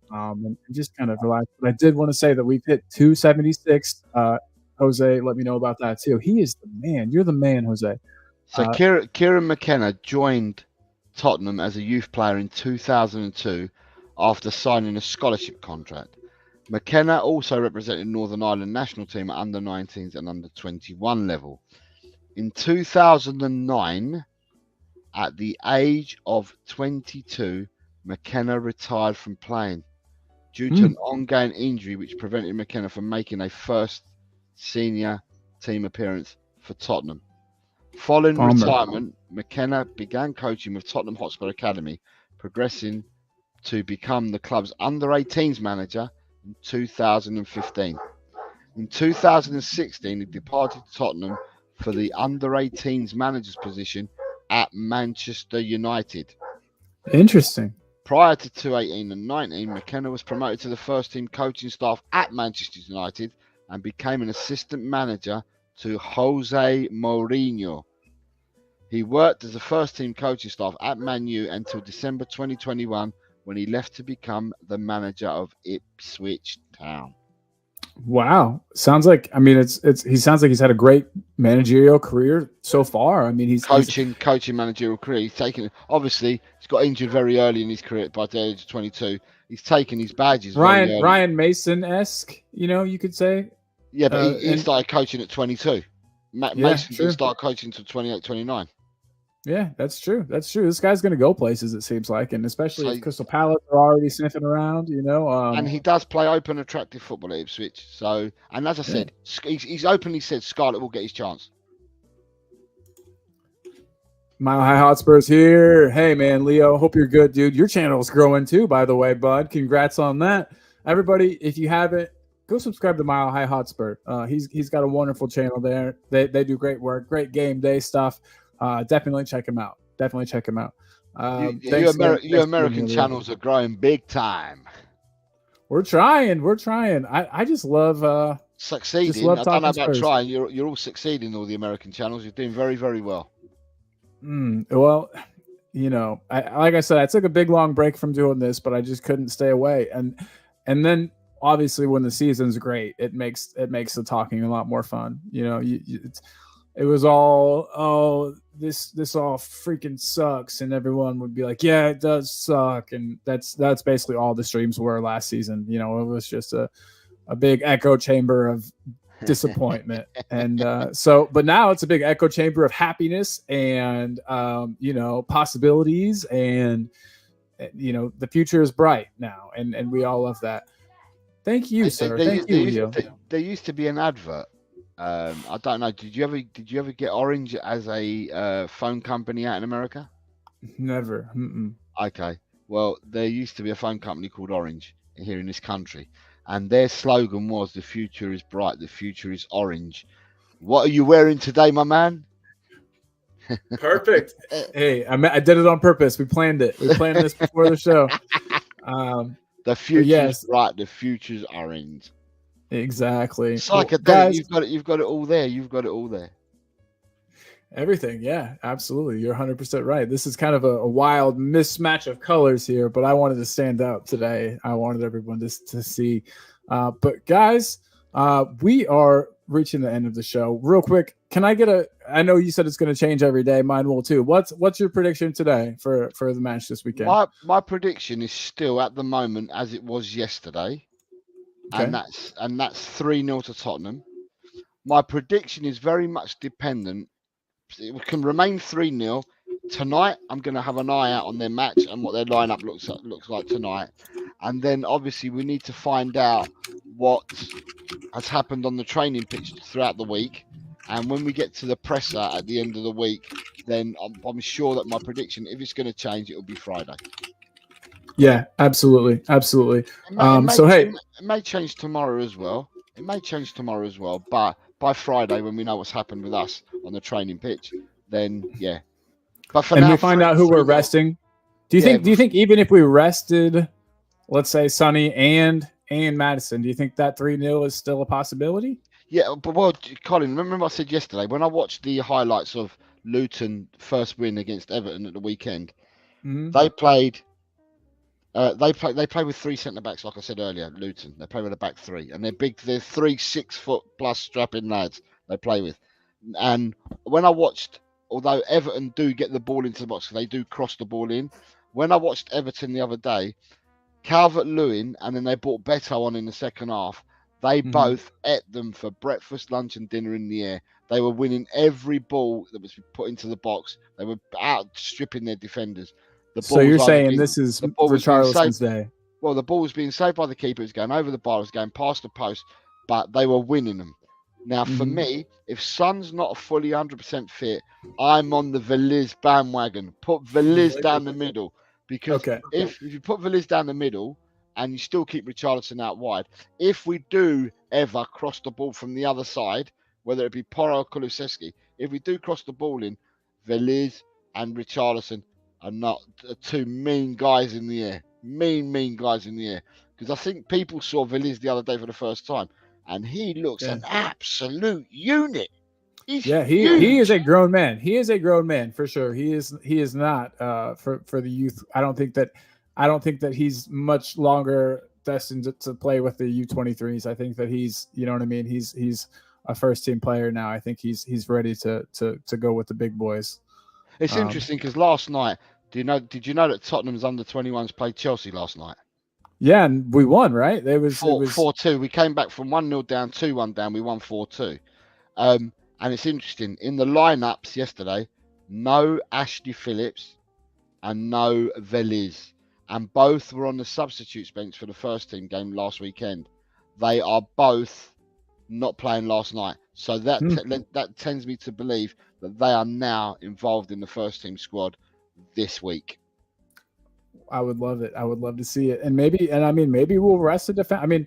and just kind of relax. But I did want to say that we've hit 276. Jose, let me know about that too. He is the man. You're the man, Jose. So Kieran McKenna joined Tottenham as a youth player in 2002 after signing a scholarship contract. McKenna also represented Northern Ireland national team at under 19s and under 21 level. In 2009, at the age of 22, McKenna retired from playing due to an ongoing injury which prevented McKenna from making a first senior team appearance for Tottenham. Following retirement, McKenna began coaching with Tottenham Hotspur Academy, progressing to become the club's under-18s manager in 2015. In 2016, he departed Tottenham for the under-18s manager's position at Manchester United. Interesting. Prior to 2018 and 19, McKenna was promoted to the first team coaching staff at Manchester United and became an assistant manager to Jose Mourinho. He worked as a first team coaching staff at Man U until December 2021 when he left to become the manager of Ipswich Town. Wow. Sounds like he sounds like he's had a great managerial career so far. I mean he's coaching managerial career. He's taken he's got injured very early in his career by the age of 22. He's taken his badges very early. Ryan Mason-esque, you could say. Yeah, but he started coaching at 22. Mason didn't start coaching until 28, 29. Yeah, that's true. That's true. This guy's going to go places, it seems like, and especially if Crystal Palace are already sniffing around, and he does play open, attractive football at Ipswich. So, and as I said, he's openly said Scarlett will get his chance. Mile High Hotspurs here. Hey, man, Leo, hope you're good, dude. Your channel's growing too, by the way, bud. Congrats on that. Everybody, if you haven't, go subscribe to Mile High Hotspur. He's got a wonderful channel there. They do great work, great game day stuff. Definitely check him out. Your American channels are growing big time. We're trying. I just love succeeding. Just love I don't know about Spurs. trying. You're all succeeding. All the American channels. You're doing very, very well. Well, like I said, I took a big long break from doing this, but I just couldn't stay away. And then obviously when the season's great, it makes the talking a lot more fun. It was all, this all freaking sucks, and everyone would be like, yeah, it does suck, and that's basically all the streams were last season. It was just a big echo chamber of disappointment, and but now it's a big echo chamber of happiness and possibilities, and the future is bright now, and we all love that. Thank you, sir. Thank you, Leo. There used to be an advert. I don't know. Did you ever get Orange as a phone company out in America? Never. Okay. Well, there used to be a phone company called Orange here in this country, and their slogan was "The future is bright. The future is orange." What are you wearing today, my man? Perfect. Hey, I did it on purpose. We planned it. We planned this before the show. The future is bright. The future's orange. Exactly. Psychedelic, guys, you've got it all there. You've got it all there. Everything, yeah, absolutely. You're 100% right. This is kind of a wild mismatch of colors here, but I wanted to stand out today. I wanted everyone to see. But guys, we are reaching the end of the show. Real quick, can I get I know you said it's going to change every day. Mine will too. What's your prediction today for the match this weekend? My prediction is still at the moment as it was yesterday. Okay. and that's 3-0 to Tottenhm. My prediction is very much dependent. It can remain 3-0. Tonight, I'm going to have an eye out on their match and what their lineup looks like tonight. And then obviously we need to find out what has happened on the training pitch throughout the week. And when we get to the presser at the end of the week, then I'm sure that my prediction, if it's going to change, it will be Friday. Yeah, absolutely. Absolutely. It Hey, may change tomorrow as well. But by Friday, when we know what's happened with us on the training pitch, then yeah. But for and now, we find out who we're 3-0. resting. Do you think even if we rested, let's say Sonny and Madison, do you think that 3-0 is still a possibility? Yeah, but well, Colin, remember I said yesterday when I watched the highlights of Luton first win against Everton at the weekend, they played. They play with 3 centre backs, like I said earlier. Luton, they play with a back 3, and they're big. They're 3 6-foot plus strapping lads they play with. And when I watched, although Everton do get the ball into the box, they do cross the ball in. When I watched Everton the other day, Calvert-Lewin, and then they brought Beto on in the second half. They both ate them for breakfast, lunch, and dinner in the air. They were winning every ball that was put into the box. They were outstripping their defenders. So you're saying this is Richarlison's day? Well, the ball was being saved by the keeper. It was going over the bar. It was going past the post, but they were winning them. Now, for me, if Son's not fully 100% fit, I'm on the Veliz bandwagon. Put Veliz down the middle. Because if you put Veliz down the middle and you still keep Richarlison out wide, if we do ever cross the ball from the other side, whether it be Porro or Kulusevski, if we do cross the ball in, Veliz and Richarlison are not 2 mean guys in the air. Mean guys in the air. Because I think people saw Veliz the other day for the first time, and he looks an absolute unit. He is a grown man. He is a grown man for sure. He is not for the youth. I don't think that he's much longer destined to play with the U23s. I think that he's, you know what I mean. He's a first team player now. I think he's ready to go with the big boys. It's interesting because last night, did you know that Tottenham's under-21s played Chelsea last night? Yeah, and we won, right? It was 4-2. We came back from 1-0 down, 2-1 down. We won 4-2. And it's interesting, in the lineups yesterday, no Ashley Phillips and no Veliz. And both were on the substitutes bench for the first team game last weekend. They are both not playing last night. So that tends me to believe that they are now involved in the first team squad this week. I would love it. I would love to see it. And maybe we'll rest the defense. I mean,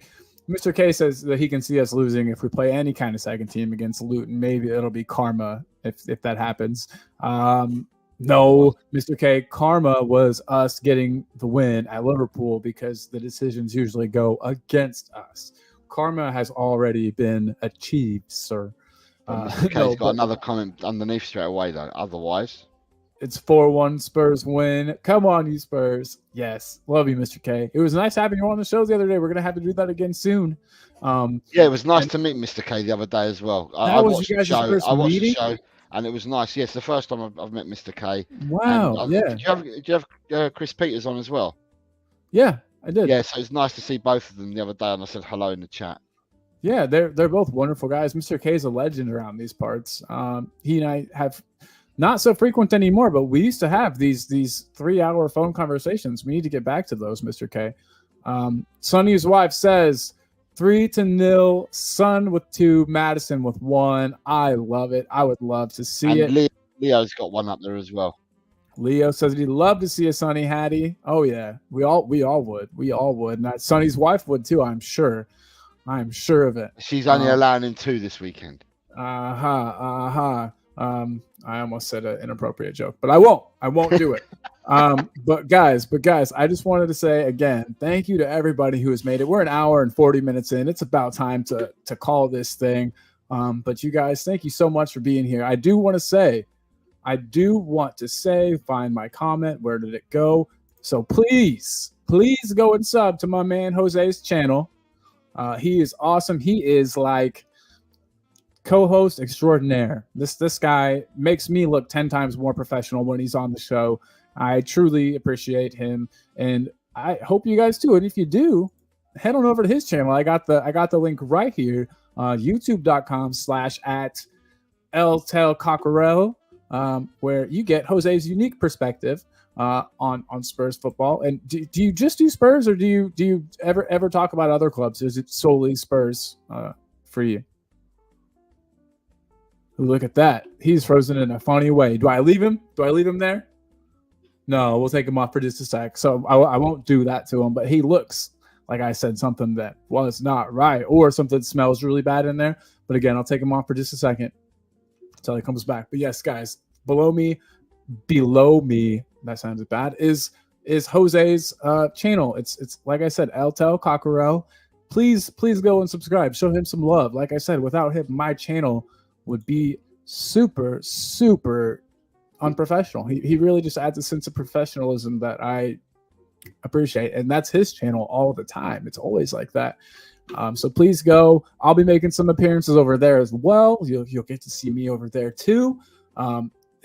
Mr. K says that he can see us losing if we play any kind of second team against Luton. Maybe it'll be karma if that happens. No, Mr. K, karma was us getting the win at Liverpool because the decisions usually go against us. Karma has already been achieved, sir. Mr. K's got another comment underneath straight away, though. Otherwise, it's 4-1 Spurs win. Come on, you Spurs. Yes. Love you, Mr. K. It was nice having you on the show the other day. We're going to have to do that again soon. It was nice to meet Mr. K the other day as well. I watched the show, and it was nice. Yes, the first time I've met Mr. K. Wow. Did you have Chris Peters on as well? Yeah, I did. Yeah, so it's nice to see both of them the other day, and I said hello in the chat. Yeah, they're both wonderful guys. Mr. K is a legend around these parts. He and I have not so frequent anymore, but we used to have these 3-hour phone conversations. We need to get back to those, Mr. K. Sonny's wife says 3-0, Son with 2, Madison with 1. I love it. I would love to see it. Leo's got one up there as well. Leo says he'd love to see a Sonny Hattie. Oh yeah, we all would. We all would. And Sonny's wife would too. I'm sure of it. She's only allowing in 2 this weekend. I almost said an inappropriate joke, but I won't do it. But guys, I just wanted to say again, thank you to everybody who has made it. We're an hour and 40 minutes in. It's about time to call this thing. But you guys, thank you so much for being here. I do want to say, find my comment. Where did it go? So please go and sub to my man Jose's channel. He is awesome. He is like co-host extraordinaire. This guy makes me look 10 times more professional when he's on the show. I truly appreciate him, and I hope you guys do. And if you do, head on over to his channel. I got the link right here. YouTube.com/@LTelCockerel, where you get Jose's unique perspective on Spurs football. And do you just do Spurs, or do you ever talk about other clubs? Is it solely Spurs for you? Look at that. He's frozen in a funny way. Do I leave him? There? No, we'll take him off for just a sec. So I won't do that to him, but he looks like I said something that was not right, or something smells really bad in there. But again, I'll take him off for just a second until he comes back. But yes, guys, below me, that sounded bad, is Jose's channel. It's like I said, LTel Cockerel. Please go and subscribe. Show him some love. Like I said, without him, my channel would be super unprofessional. He really just adds a sense of professionalism that I appreciate, and that's his channel all the time. It's always like that. So please go. I'll be making some appearances over there as well. You'll get to see me over there too.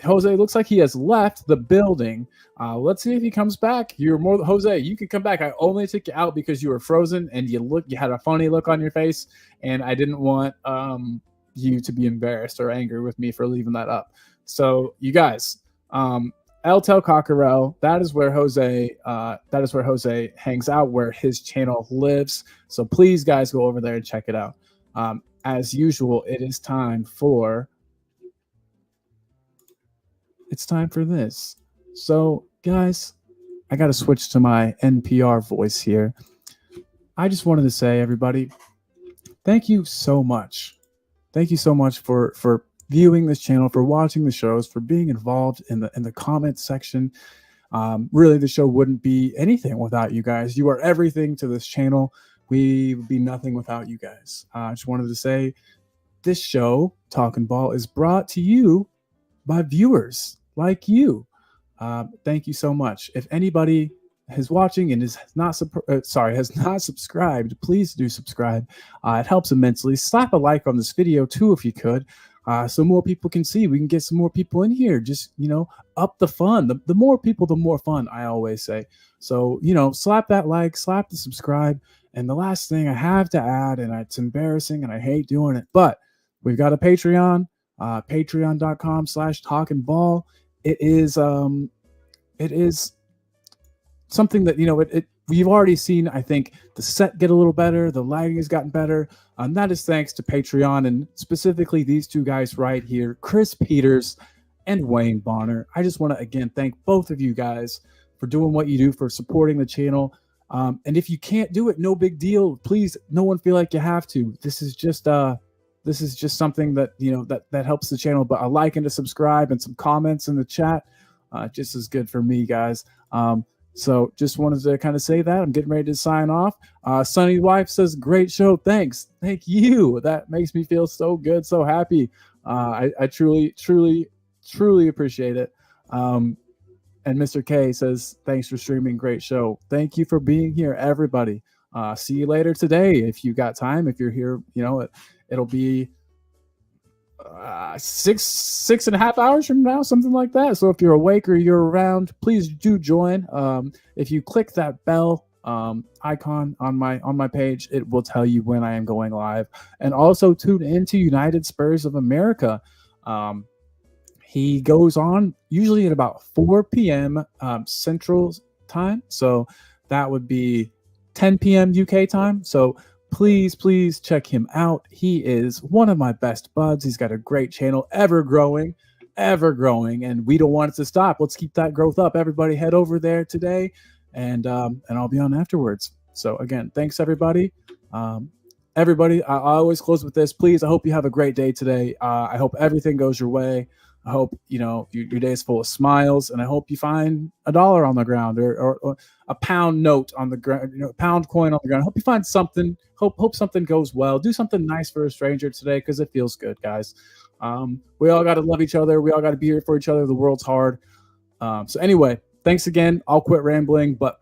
Jose looks like he has left the building. Let's see if he comes back. Jose, you can come back. I only took you out because you were frozen and you had a funny look on your face, and I didn't want you to be embarrassed or angry with me for leaving that up. So you guys, LTel Cockerel, that is where Jose hangs out, where his channel lives. So please, guys, go over there and check it out. As usual, it's time for this. So guys, I got to switch to my NPR voice here. I just wanted to say, everybody, thank you so much. Thank you so much for viewing this channel, for watching the shows, for being involved in the comment section. Really, the show wouldn't be anything without you guys. You are everything to this channel. We would be nothing without you guys. I just wanted to say, this show, Talking Ball, is brought to you by viewers like you. Thank you so much. If anybody is watching and has not subscribed, please do subscribe. It helps immensely. Slap a like on this video too, if you could, so more people can see. We can get some more people in here. Just, up the fun. The more people, the more fun, I always say. So, slap that like, slap the subscribe. And the last thing I have to add, and it's embarrassing and I hate doing it, but we've got a Patreon, patreon.com/talkingball. It is something that, we've already seen. I think the set get a little better. The lighting has gotten better. That is thanks to Patreon, and specifically these two guys right here, Chris Peters and Wayne Bonner. I just want to, again, thank both of you guys for doing what you do, for supporting the channel. And if you can't do it, no big deal. Please, no one feel like you have to. This is just something that, that helps the channel. But a like and a subscribe and some comments in the chat, just as good for me, guys. So just wanted to kind of say that. I'm getting ready to sign off. Sunny's wife says, great show. Thanks. Thank you. That makes me feel so good, so happy. I truly appreciate it. And Mr. K says, thanks for streaming. Great show. Thank you for being here, everybody. See you later today. If you got time, if you're here, it'll be 6.5 hours from now, something like that. So if you're awake or you're around, please do join. If you click that bell icon on my page, it will tell you when I am going live. And also tune into United Spurs of America. He goes on usually at about 4 p.m. Central time, so that would be 10 p.m. UK time. So please check him out. He is one of my best buds. He's got a great channel, ever growing, and we don't want it to stop. Let's keep that growth up. Everybody head over there today, and I'll be on afterwards. So again, thanks everybody. Everybody, I always close with this. Please, I hope you have a great day today. I hope everything goes your way. I hope your day is full of smiles, and I hope you find $1 on the ground or a pound note on the ground, a pound coin on the ground. I hope you find something. Hope something goes well. Do something nice for a stranger today, because it feels good, guys. We all got to love each other. We all got to be here for each other. The world's hard. So anyway, thanks again. I'll quit rambling, but